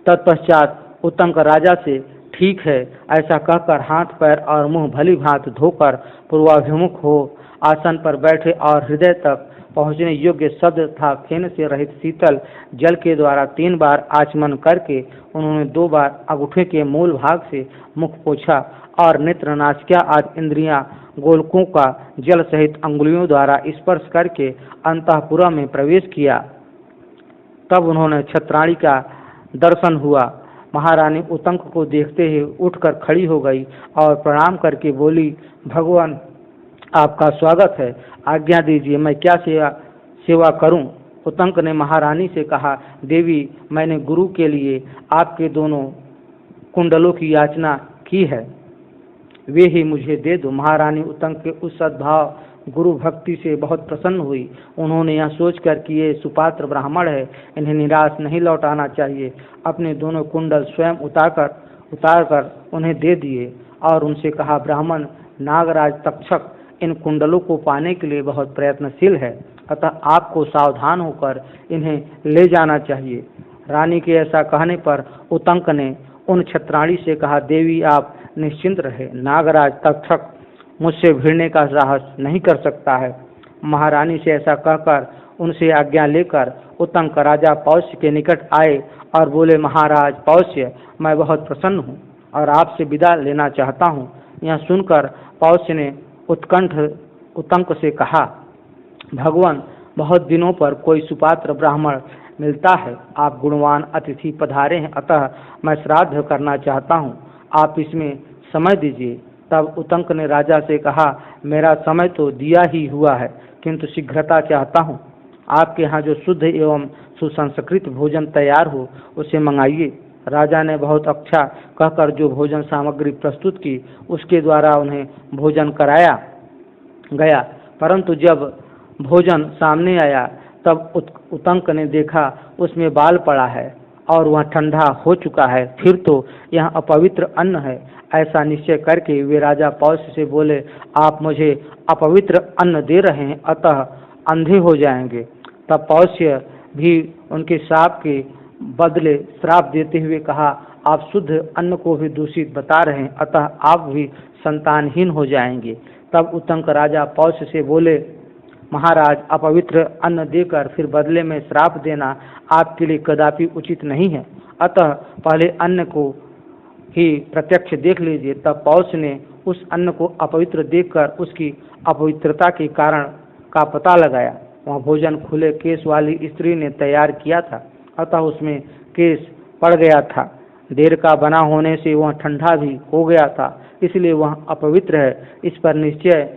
तत्पश्चात उतंक राजा से, ठीक है, ऐसा कहकर हाथ पैर और मुंह भली भांति धोकर पूर्वाभिमुख हो आसन पर बैठे और हृदय तक पहुँचने योग्य शब्द तथा फेन से रहित शीतल जल के द्वारा 3 बार आचमन करके उन्होंने 2 बार अंगूठे के मूल भाग से मुख पोछा और नेत्र, नासिका आदि इंद्रियां गोलकों का जल सहित अंगुलियों द्वारा स्पर्श करके अंतःपुर में प्रवेश किया। तब उन्होंने छत्राणी का दर्शन हुआ। महारानी उतंक को देखते ही उठकर खड़ी हो गई और प्रणाम करके बोली, भगवान, आपका स्वागत है, आज्ञा दीजिए, मैं क्या सेवा करूं। उतंक ने महारानी से कहा, देवी, मैंने गुरु के लिए आपके दोनों कुंडलों की याचना की है, वे ही मुझे दे दो। महारानी उतंक के उस सद्भाव गुरु भक्ति से बहुत प्रसन्न हुई। उन्होंने यह सोचकर कि ये सुपात्र ब्राह्मण है, इन्हें निराश नहीं लौटाना चाहिए, अपने दोनों कुंडल स्वयं उतारकर उन्हें दे दिए और उनसे कहा, ब्राह्मण नागराज तक्षक इन कुंडलों को पाने के लिए बहुत प्रयत्नशील है, अतः आपको सावधान होकर इन्हें ले जाना चाहिए। रानी के ऐसा कहने पर उतंक ने उन छत्राणी से कहा, देवी आप निश्चिंत रहे, नागराज तक्षक मुझसे भिड़ने का साहस नहीं कर सकता है। महारानी से ऐसा कहकर उनसे आज्ञा लेकर उतंक राजा पौष्य के निकट आए और बोले, महाराज पौष्य, मैं बहुत प्रसन्न हूँ और आपसे विदा लेना चाहता हूँ। यह सुनकर पौष्य ने उतंक से कहा, भगवान, बहुत दिनों पर कोई सुपात्र ब्राह्मण मिलता है, आप गुणवान अतिथि पधारे हैं, अतः मैं श्राद्ध करना चाहता हूँ, आप इसमें समय दीजिए। तब उतंक ने राजा से कहा, मेरा समय तो दिया ही हुआ है, किंतु शीघ्रता चाहता हूँ। आपके यहाँ जो शुद्ध एवं सुसंस्कृत भोजन तैयार हो उसे मंगाइए। राजा ने बहुत अच्छा कहकर जो भोजन सामग्री प्रस्तुत की उसके द्वारा उन्हें भोजन कराया गया, परंतु जब भोजन सामने आया तब उतंक ने देखा उसमें बाल पड़ा है और वह ठंडा हो चुका है, फिर तो यह अपवित्र अन्न है। ऐसा निश्चय करके वे राजा पौष्य से बोले, आप मुझे अपवित्र अन्न दे रहे हैं, अतः अंधे हो जाएंगे। तब पौष्य भी उनके श्राप के बदले श्राप देते हुए कहा, आप शुद्ध अन्न को भी दूषित बता रहे हैं, अतः आप भी संतानहीन हो जाएंगे। तब उतंक राजा पौष्य से बोले, महाराज, अपवित्र अन्न देकर फिर बदले में श्राप देना आपके लिए कदापि उचित नहीं है, अतः पहले अन्न को ही प्रत्यक्ष देख लीजिए। तब पौष्य ने उस अन्न को अपवित्र देखकर उसकी अपवित्रता के कारण का पता लगाया। वह भोजन खुले केस वाली स्त्री ने तैयार किया था, अतः उसमें केस पड़ गया था। देर का बना होने से वह ठंडा भी हो गया था, इसलिए वह अपवित्र है।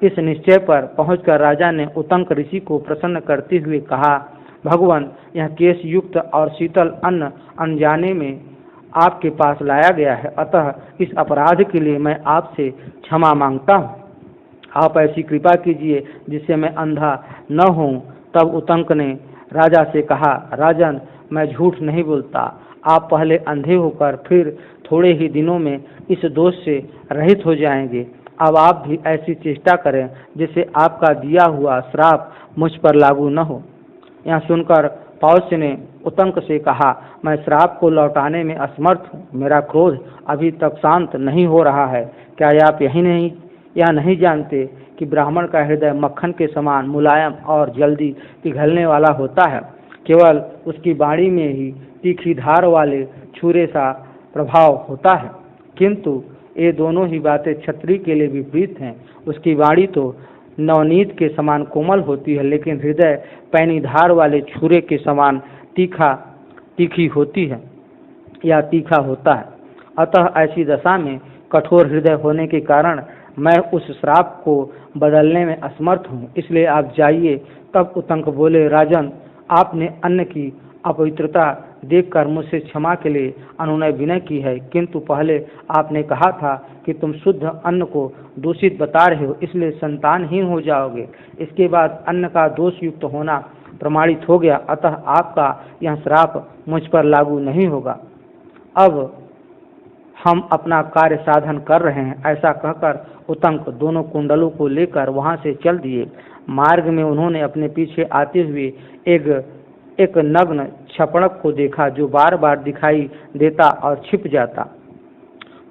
इस निश्चय पर पहुंचकर राजा ने उतंक ऋषि को प्रसन्न करते हुए कहा, भगवान, यह केश युक्त और शीतल अन्न अनजाने में आपके पास लाया गया है, अतः इस अपराध के लिए मैं आपसे क्षमा मांगता हूँ। आप ऐसी कृपा कीजिए जिससे मैं अंधा न हूँ। तब उतंक ने राजा से कहा, राजन, मैं झूठ नहीं बोलता, आप पहले अंधे होकर फिर थोड़े ही दिनों में इस दोष से रहित हो जाएंगे। अब आप भी ऐसी चेष्टा करें जिससे आपका दिया हुआ श्राप मुझ पर लागू न हो। यह सुनकर पौष्य ने उतंक से कहा, मैं श्राप को लौटाने में असमर्थ हूँ, मेरा क्रोध अभी तक शांत नहीं हो रहा है। क्या आप यह नहीं जानते कि ब्राह्मण का हृदय मक्खन के समान मुलायम और जल्दी पिघलने वाला होता है, केवल उसकी वाणी में ही तीखी धार वाले छुरे सा प्रभाव होता है, किंतु ये दोनों ही बातें क्षत्रिय के लिए विपरीत हैं। उसकी वाणी तो नवनीत के समान कोमल होती है, लेकिन हृदय पैनी धार वाले छुरे के समान तीखी होती है या तीखा होता है। अतः ऐसी दशा में कठोर हृदय होने के कारण मैं उस श्राप को बदलने में असमर्थ हूँ, इसलिए आप जाइए। तब उतंक बोले, राजन, आपने अन्न की अपवित्रता देखकर मुझसे क्षमा के लिए अनुनय विनय की है, किंतु पहले आपने कहा था कि तुम शुद्ध अन्न को दूषित बता रहे हो, इसलिए संतानहीन हो जाओगे। इसके बाद अन्न का दोष युक्त होना प्रमाणित हो गया, अतः आपका यह श्राप मुझ पर लागू नहीं होगा। अब हम अपना कार्य साधन कर रहे हैं। ऐसा कहकर उतंक दोनों कुंडलों को लेकर वहां से चल दिए। मार्ग में उन्होंने अपने पीछे आते हुए एक नग्न छपड़क को देखा जो बार बार दिखाई देता और छिप जाता।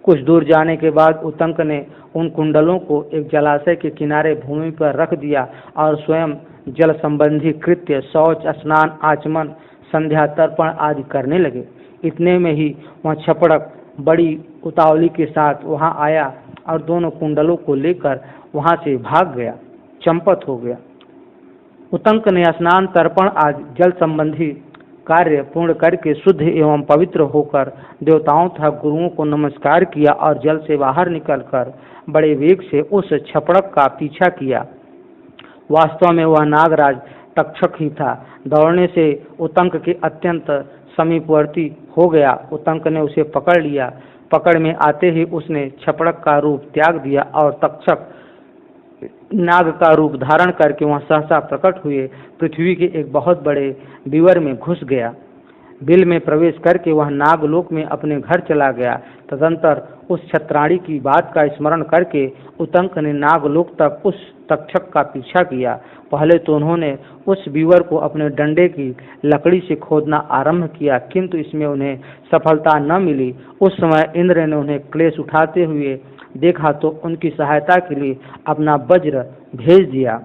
कुछ दूर जाने के बाद उतंक ने उन कुंडलों को एक जलाशय के किनारे भूमि पर रख दिया और स्वयं जल संबंधी कृत्य, शौच, स्नान, आचमन, संध्या तर्पण आदि करने लगे। इतने में ही वह छपड़क बड़ी उतावली के साथ वहां आया और दोनों कुंडलों को लेकर वहां से भाग गया, चंपत हो गया। उतंक ने स्नान, तर्पण आदि जल संबंधी कार्य पूर्ण करके शुद्ध एवं पवित्र होकर देवताओं तथा गुरुओं को नमस्कार किया और जल से बाहर निकलकर बड़े वेग से उस छपड़क का पीछा किया। वास्तव में वह नागराज तक्षक ही था। दौड़ने से उतंक के अत्यंत समीपवर्ती हो गया। उतंक ने उसे पकड़ लिया। पकड़ में आते ही उसने छपड़क का रूप त्याग दिया और तक्षक नाग का रूप धारण करके वह सहसा प्रकट हुए, पृथ्वी के एक बहुत बड़े बीवर में घुस गया। बिल में प्रवेश करके वह नागलोक में अपने घर चला गया। तदंतर उस छत्राणी की बात का स्मरण करके उतंक ने नागलोक तक उस तक्षक का पीछा किया। पहले तो उन्होंने उस बीवर को अपने डंडे की लकड़ी से खोदना आरंभ किया, किंतु इसमें उन्हें सफलता न मिली। उस समय इंद्र ने उन्हें क्लेश उठाते हुए देखा तो उनकी सहायता के लिए अपना वज्र भेज दिया।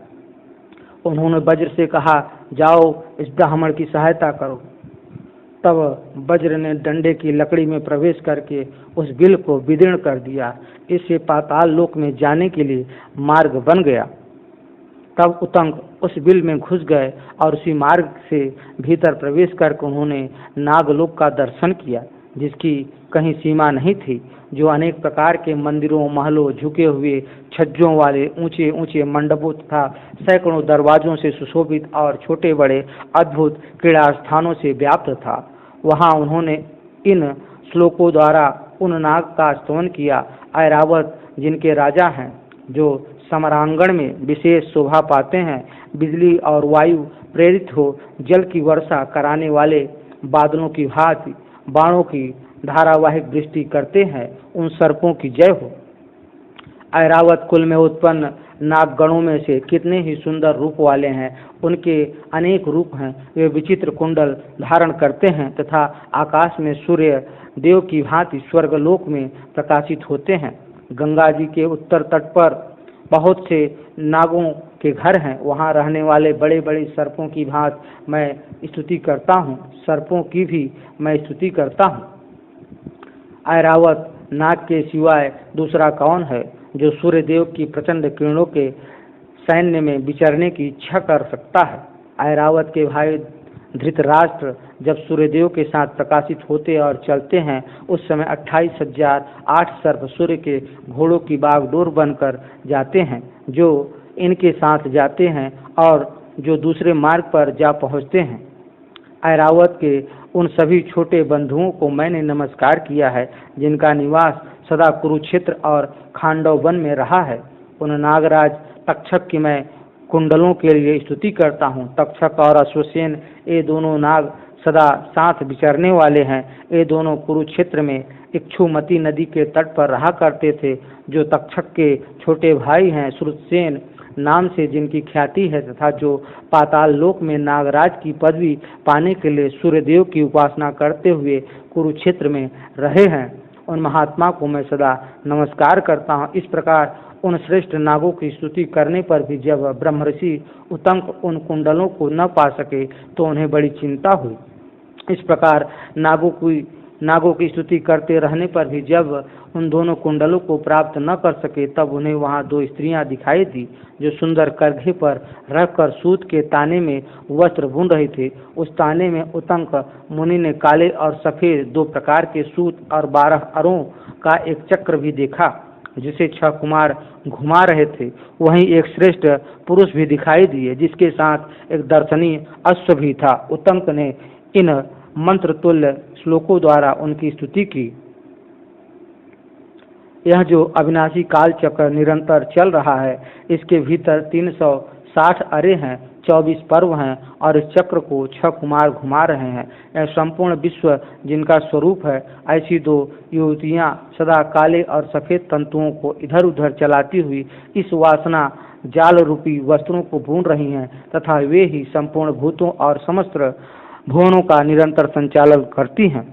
उन्होंने वज्र से कहा, जाओ इस ब्राह्मण की सहायता करो। तब वज्र ने डंडे की लकड़ी में प्रवेश करके उस बिल को विदीर्ण कर दिया। इससे पाताल लोक में जाने के लिए मार्ग बन गया। तब उतंक उस बिल में घुस गए और उसी मार्ग से भीतर प्रवेश करके उन्होंने नागलोक का दर्शन किया, जिसकी कहीं सीमा नहीं थी, जो अनेक प्रकार के मंदिरों, महलों, झुके हुए छज्जों वाले ऊंचे ऊंचे मंडपों तथा सैकड़ों दरवाजों से सुशोभित और छोटे बड़े अद्भुत क्रीड़ा स्थानों से व्याप्त था। वहां उन्होंने इन श्लोकों द्वारा उन नाग का स्तवन किया। ऐरावत जिनके राजा हैं, जो समरांगण में विशेष शोभा पाते हैं, बिजली और वायु प्रेरित हो जल की वर्षा कराने वाले बादलों की भांति बाणों की धारावाहिक दृष्टि करते हैं, उन सर्पों की जय हो। ऐरावत कुल में उत्पन्न नागगणों में से कितने ही सुंदर रूप वाले हैं। उनके अनेक रूप हैं। वे विचित्र कुंडल धारण करते हैं तथा आकाश में सूर्य देव की भांति स्वर्गलोक में प्रकाशित होते हैं। गंगा जी के उत्तर तट पर बहुत से नागों के घर हैं। वहाँ रहने वाले बड़े बड़े सर्पों की भांति मैं स्तुति करता हूँ, सर्पों की भी मैं स्तुति करता हूँ। ऐरावत नाग के सिवाय दूसरा कौन है जो सूर्य देव की प्रचंड किरणों के सैन्य में विचरने की इच्छा कर सकता है। ऐरावत के भाई धृतराष्ट्र जब सूर्यदेव के साथ प्रकाशित होते और चलते हैं, उस समय 28,008 सर्प सूर्य के घोड़ों की बागडोर बनकर जाते हैं, जो इनके साथ जाते हैं और जो दूसरे मार्ग पर जा पहुंचते हैं। ऐरावत के उन सभी छोटे बंधुओं को मैंने नमस्कार किया है, जिनका निवास सदा कुरुक्षेत्र और खांडव वन में रहा है। उन नागराज तक्षक की मैं कुंडलों के लिए स्तुति करता हूँ। तक्षक और अश्वसेन ये दोनों नाग सदा साथ विचरने वाले हैं। ये दोनों कुरुक्षेत्र में इक्षुमती नदी के तट पर रहा करते थे, जो तक्षक के छोटे भाई हैं, श्रुतसेन नाम से जिनकी ख्याति है, तथा जो पाताल लोक में नागराज की पदवी पाने के लिए सूर्यदेव की उपासना करते हुए कुरुक्षेत्र में रहे हैं। उन महात्मा को मैं सदा नमस्कार करता हूँ। इस प्रकार उन श्रेष्ठ नागों की स्तुति करने पर भी जब ब्रह्मर्षि उतंक उन कुंडलों को न पा सके तो उन्हें बड़ी चिंता हुई। इस प्रकार नागों की स्तुति करते रहने पर भी जब उन दोनों कुंडलों को प्राप्त न कर सके, तब उन्हें वहां दो स्त्रियां दिखाई दी, जो सुंदर करघे पर रखकर सूत के ताने में वस्त्र बुन रही थी। उस ताने में उतंक मुनि ने काले और सफेद दो प्रकार के सूत और 12 अरों का एक चक्र भी देखा, जिसे 6 कुमार घुमा रहे थे। वहीं एक श्रेष्ठ पुरुष भी दिखाई दिए, जिसके साथ एक दर्शनीय अश्व भी था। उतंक ने इन मंत्र तुल्य श्लोकों द्वारा उनकी स्तुति की। यह जो अविनाशी काल चक्र निरंतर चल रहा है, इसके भीतर 360 अरे हैं, 24 पर्व हैं और इस चक्र को 6 कुमार घुमा रहे हैं। यह संपूर्ण विश्व जिनका स्वरूप है, ऐसी 2 युवतियां सदा काले और सफेद तंतुओं को इधर उधर चलाती हुई इस वासना जाल रूपी वस्त्रों को बुन रही हैं, तथा वे ही संपूर्ण भूतों और समस्त भुवनों का निरंतर संचालन करती हैं।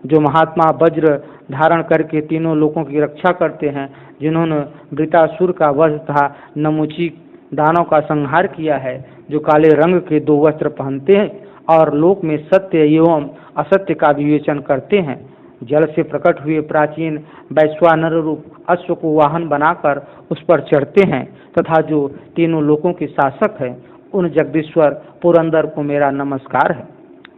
जो महात्मा वज्र धारण करके तीनों लोकों की रक्षा करते हैं, जिन्होंने वृतासुर का वध तथा नमुची दानों का संहार किया है, जो काले रंग के 2 वस्त्र पहनते हैं और लोक में सत्य एवं असत्य का विवेचन करते हैं, जल से प्रकट हुए प्राचीन वैश्वानर रूप अश्व को वाहन बनाकर उस पर चढ़ते हैं, तथा जो तीनों लोकों के शासक हैं, उन जगदीश्वर पुरंदर को मेरा नमस्कार है।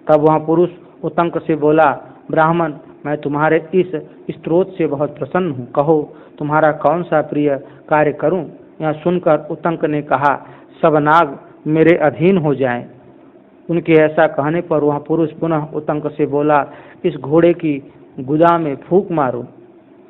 तब वह पुरुष उतंक से बोला, ब्राह्मण, मैं तुम्हारे इस स्त्रोत से बहुत प्रसन्न हूँ। कहो, तुम्हारा कौन सा प्रिय कार्य करूँ? यह सुनकर उतंक ने कहा, सब नाग मेरे अधीन हो जाएं। उनके ऐसा कहने पर वह पुरुष पुनः उतंक से बोला, इस घोड़े की गुदा में फूंक मारो।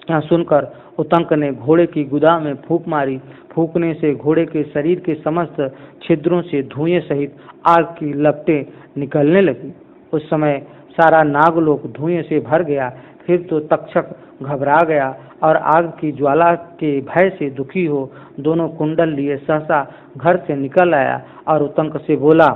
यह सुनकर उतंक ने घोड़े की गुदा में फूंक मारी। फूंकने से घोड़े के शरीर के समस्त छिद्रों से धुएं सहित आग की लपटें निकलने लगी। उस समय सारा नागलोक धुएं से भर गया। फिर तो तक्षक घबरा गया और आग की ज्वाला के भय से दुखी हो दोनों कुंडल लिए सहसा घर से निकल आया और उतंक से बोला,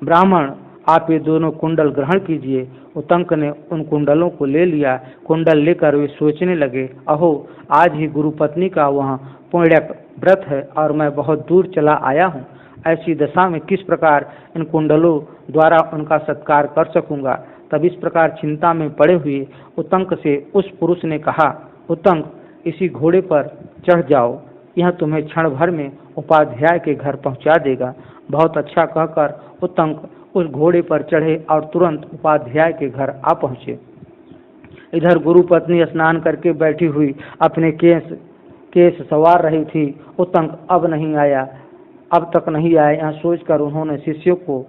ब्राह्मण, आप ये दोनों कुंडल ग्रहण कीजिए। उतंक ने उन कुंडलों को ले लिया। कुंडल लेकर वे सोचने लगे, अहो, आज ही गुरु पत्नी का वहाँ पुण्यक व्रत है और मैं बहुत दूर चला आया हूँ। ऐसी दशा में किस प्रकार इन कुंडलों द्वारा उनका सत्कार कर सकूंगा। तब इस प्रकार चिंता में पड़े हुए उतंक से उस पुरुष ने कहा, उतंक, इसी घोड़े पर चढ़ जाओ, यह तुम्हें क्षण भर में उपाध्याय के घर पहुंचा देगा। बहुत अच्छा कहकर उतंक उस घोड़े पर चढ़े और तुरंत उपाध्याय के घर आ पहुंचे। इधर गुरु पत्नी स्नान करके बैठी हुई अपने केस संवार रही थी। उतंक अब तक नहीं आया, यह सोचकर उन्होंने शिष्यों को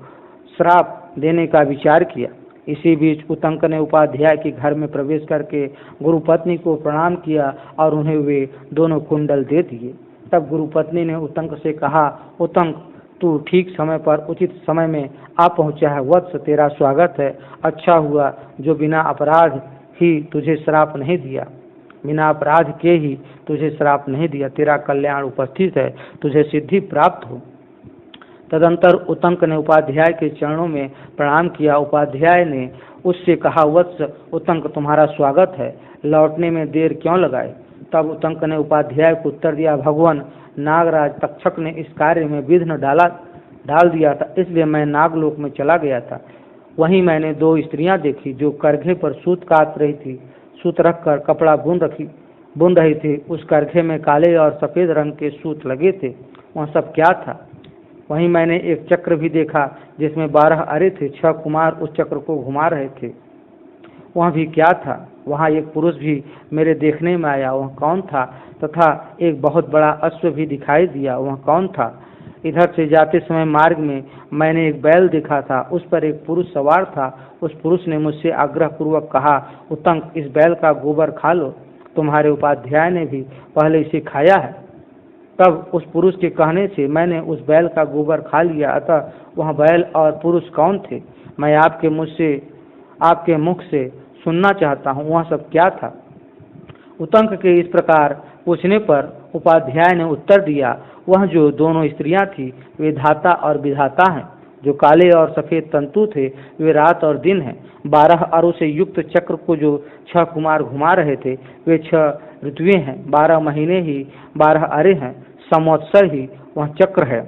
श्राप देने का विचार किया। इसी बीच उतंक ने उपाध्याय के घर में प्रवेश करके गुरु पत्नी को प्रणाम किया और उन्हें वे दोनों कुंडल दे दिए। तब गुरु पत्नी ने उतंक से कहा, उतंक, तू ठीक समय पर उचित समय में आ पहुंचा है। वत्स, तेरा स्वागत है। अच्छा हुआ जो बिना अपराध ही तुझे श्राप नहीं दिया, बिना अपराध के ही तुझे श्राप नहीं दिया। तेरा कल्याण उपस्थित है, तुझे सिद्धि प्राप्त हो। तदंतर उतंक ने उपाध्याय के चरणों में प्रणाम किया। उपाध्याय ने उससे कहा, वत्स उतंक, तुम्हारा स्वागत है, लौटने में देर क्यों लगाए। तब उतंक ने उपाध्याय को उत्तर दिया, भगवान, नागराज तक्षक ने इस कार्य में विघ्न डाल दिया था, इसलिए मैं नागलोक में चला गया था। वहीं मैंने दो स्त्रियां देखी जो करघे पर सूत काट रही थी। सूत रखकर कपड़ा बुन रही थी। उस करघे में काले और सफेद रंग के सूत लगे थे। वह सब क्या था। वहीं मैंने एक चक्र भी देखा जिसमें 12 अरे थे। 6 कुमार उस चक्र को घुमा रहे थे। वह भी क्या था। वहाँ एक पुरुष भी मेरे देखने में आया। वह कौन था। तथा एक बहुत बड़ा अश्व भी दिखाई दिया। वह कौन था। इधर से जाते समय मार्ग में मैंने एक बैल देखा था। उस पर एक पुरुष सवार था। उस पुरुष ने मुझसे आग्रह पूर्वक कहा, उतंक, इस बैल का गोबर खा लो, तुम्हारे उपाध्याय ने भी पहले इसे खाया है। तब उस पुरुष के कहने से मैंने उस बैल का गोबर खा लिया। अतः वह बैल और पुरुष कौन थे, मैं आपके मुख से सुनना चाहता हूँ। वह सब क्या था। उतंक के इस प्रकार पूछने पर उपाध्याय ने उत्तर दिया, वह जो दोनों स्त्रियां थी वे धाता और विधाता हैं। जो काले और सफेद तंतु थे वे रात और दिन हैं। 12 अरों से युक्त चक्र को जो 6 कुमार घुमा रहे थे वे 6 ऋतुएं हैं। 12 महीने ही 12 अरे हैं। संवत्सर ही वह चक्र है।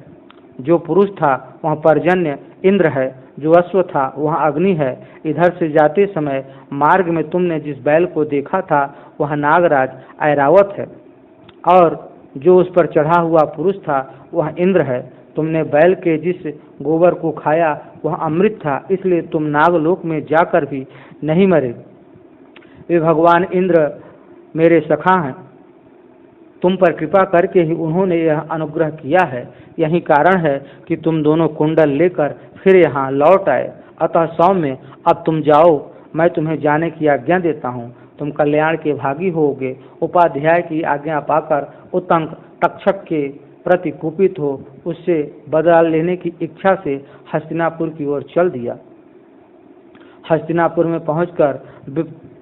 जो पुरुष था वह पर्जन्य इंद्र है। जो अश्व था वह अग्नि है। इधर से जाते समय मार्ग में तुमने जिस बैल को देखा था वह नागराज ऐरावत है और जो उस पर चढ़ा हुआ पुरुष था वह इंद्र है। तुमने बैल के जिस गोबर को खाया वह अमृत था, इसलिए तुम नागलोक में जाकर भी नहीं मरे। वे भगवान इंद्र मेरे सखा हैं। तुम पर कृपा करके ही उन्होंने यह अनुग्रह किया है। यही कारण है कि तुम दोनों कुंडल लेकर फिर यहाँ लौट आए। अतः सौम्य, अब तुम जाओ, मैं तुम्हें जाने की आज्ञा देता हूँ। तुम कल्याण के भागी होगे। उपाध्याय की आज्ञा पाकर उतंक तक्षक के प्रति कुपित हो उससे बदला लेने की इच्छा से हस्तिनापुर की ओर चल दिया। हस्तिनापुर में पहुंचकर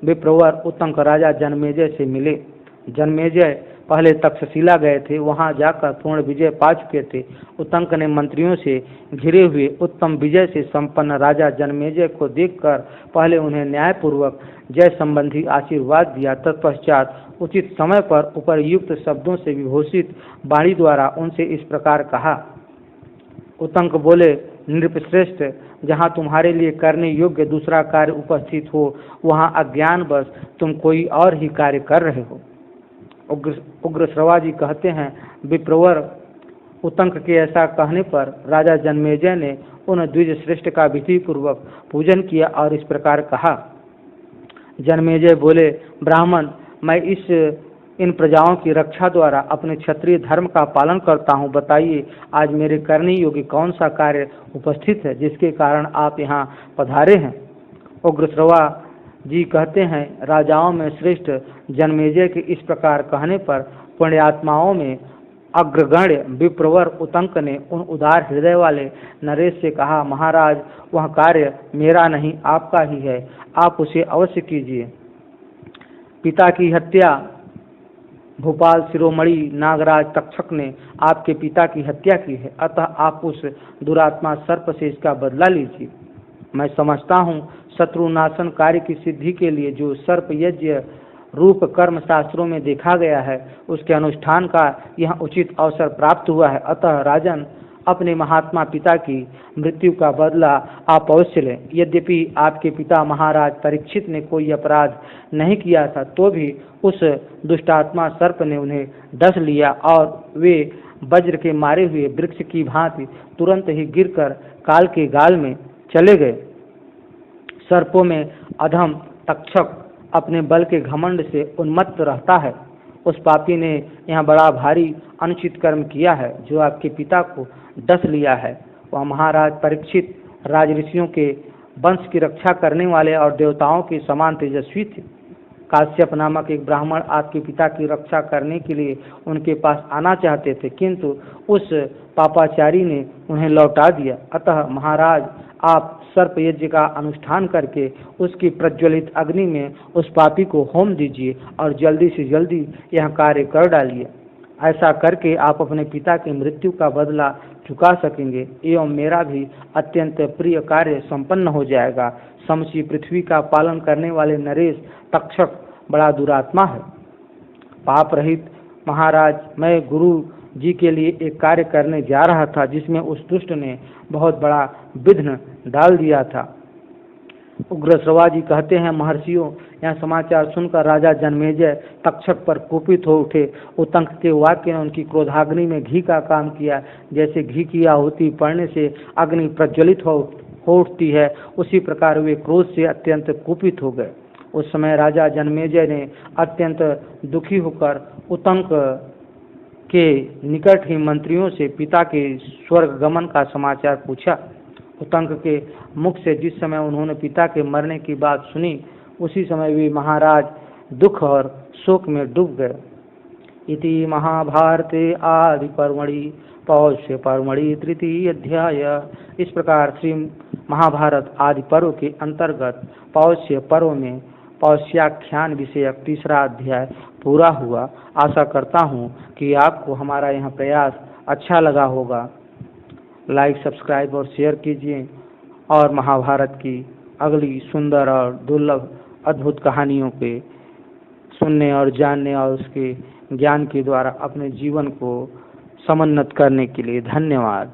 विप्रवर उतंक राजा जनमेजय से मिले। जनमेजय पहले तक्षशिला गए थे। वहां जाकर पूर्ण विजय पा चुके थे। उतंक ने मंत्रियों से घिरे हुए उत्तम विजय से संपन्न राजा जनमेजय को देखकर पहले उन्हें न्यायपूर्वक जय संबंधी आशीर्वाद दिया। तत्पश्चात उचित समय पर उपरयुक्त शब्दों से विभूषित वाणी द्वारा उनसे इस प्रकार कहा। उतंक बोले, नृपश्रेष्ठ, जहाँ तुम्हारे लिए करने योग्य दूसरा कार्य उपस्थित हो वहाँ अज्ञानवश तुम कोई और ही कार्य कर रहे हो। उग्रश्रवा जी कहते हैं, विप्रवर उतंक के ऐसा कहने पर राजा जनमेजय ने उन द्विज श्रेष्ठ का विधि पूर्वक पूजन किया और इस प्रकार कहा। जनमेजय बोले, ब्राह्मण, मैं इन प्रजाओं की रक्षा द्वारा अपने क्षत्रिय धर्म का पालन करता हूँ। बताइए, आज मेरे करने योग्य कौन सा कार्य उपस्थित है जिसके कारण आप यहाँ पधारे हैं। उग्रश्रवा जी कहते हैं, राजाओं में श्रेष्ठ जन्मेजय के इस प्रकार कहने पर पुण्यात्माओं में अग्रगण्य विप्रवर उतंक ने उन उदार हृदय वाले नरेश से कहा, महाराज, वह कार्य मेरा नहीं आपका ही है, आप उसे अवश्य कीजिए। पिता की हत्या, भोपाल शिरोमणि नागराज तक्षक ने आपके पिता की हत्या की है, अतः आप उस दुरात्मा सर्प से इसका बदला लीजिए। मैं समझता हूँ शत्रुनाशन कार्य की सिद्धि के लिए जो सर्प यज्ञ रूप कर्म शास्त्रों में देखा गया है, उसके अनुष्ठान का यह उचित अवसर प्राप्त हुआ है। अतः राजन, अपने महात्मा पिता की मृत्यु का बदला आप अवश्य लें। यद्यपि आपके पिता महाराज परीक्षित ने कोई अपराध नहीं किया था, तो भी उस दुष्टात्मा सर्प ने उन्हें डस लिया और वे वज्र के मारे हुए वृक्ष की भांति तुरंत ही गिरकर काल के गाल में चले गए। सर्पों में अधम तक्षक अपने बल के घमंड से उन्मत्त रहता है। उस पापी ने यह बड़ा भारी अनुचित कर्म किया है जो आपके पिता को डस लिया है। वह महाराज परीक्षित राजऋषियों के वंश की रक्षा करने वाले और देवताओं के समान तेजस्वी थे। काश्यप नामक एक ब्राह्मण आपके पिता की रक्षा करने के लिए उनके पास आना चाहते थे, किंतु उस पापाचारी ने उन्हें लौटा दिया। अतः महाराज, आप सर्प यज्ञ का अनुष्ठान करके उसकी प्रज्वलित अग्नि में उस पापी को होम दीजिए और जल्दी से जल्दी यह कार्य कर डालिए। ऐसा करके आप अपने पिता की मृत्यु का बदला चुका सकेंगे एवं मेरा भी अत्यंत प्रिय कार्य संपन्न हो जाएगा। समची पृथ्वी का पालन करने वाले नरेश तक्षक बड़ा दुरात्मा है। पाप रहित महाराज, मैं गुरु जी के लिए एक कार्य करने जा रहा था जिसमें उस दुष्ट ने बहुत बड़ा विघ्न डाल दिया था। उग्रश्रवा जी कहते हैं, महर्षियों, यह समाचार सुनकर राजा जन्मेजय तक्षक पर कुपित हो उठे। उतंक के वाक्य ने उनकी क्रोधाग्नि में घी का काम किया। जैसे घी की आहुति पड़ने से अग्नि प्रज्वलित हो उठती है, उसी प्रकार वे क्रोध से अत्यंत कुपित हो गए। उस समय राजा जन्मेजय ने अत्यंत दुखी होकर उतंक के निकट ही मंत्रियों से पिता के स्वर्ग गमन का समाचार पूछा। उतंक के मुख से जिस समय उन्होंने पिता के मरने की बात सुनी, उसी समय वे महाराज दुख और शोक में डूब गए। इति महाभारते आदि पर्वणि पौष्य पर्वणि तृतीय अध्याय। इस प्रकार श्री महाभारत आदि पर्व के अंतर्गत पौष्य पर्व में पौष्याख्यान विषयक तीसरा अध्याय पूरा हुआ। आशा करता हूँ कि आपको हमारा यह प्रयास अच्छा लगा होगा। लाइक, सब्सक्राइब और शेयर कीजिए और महाभारत की अगली सुंदर और दुर्लभ अद्भुत कहानियों के सुनने और जानने और उसके ज्ञान के द्वारा अपने जीवन को समुन्नत करने के लिए धन्यवाद।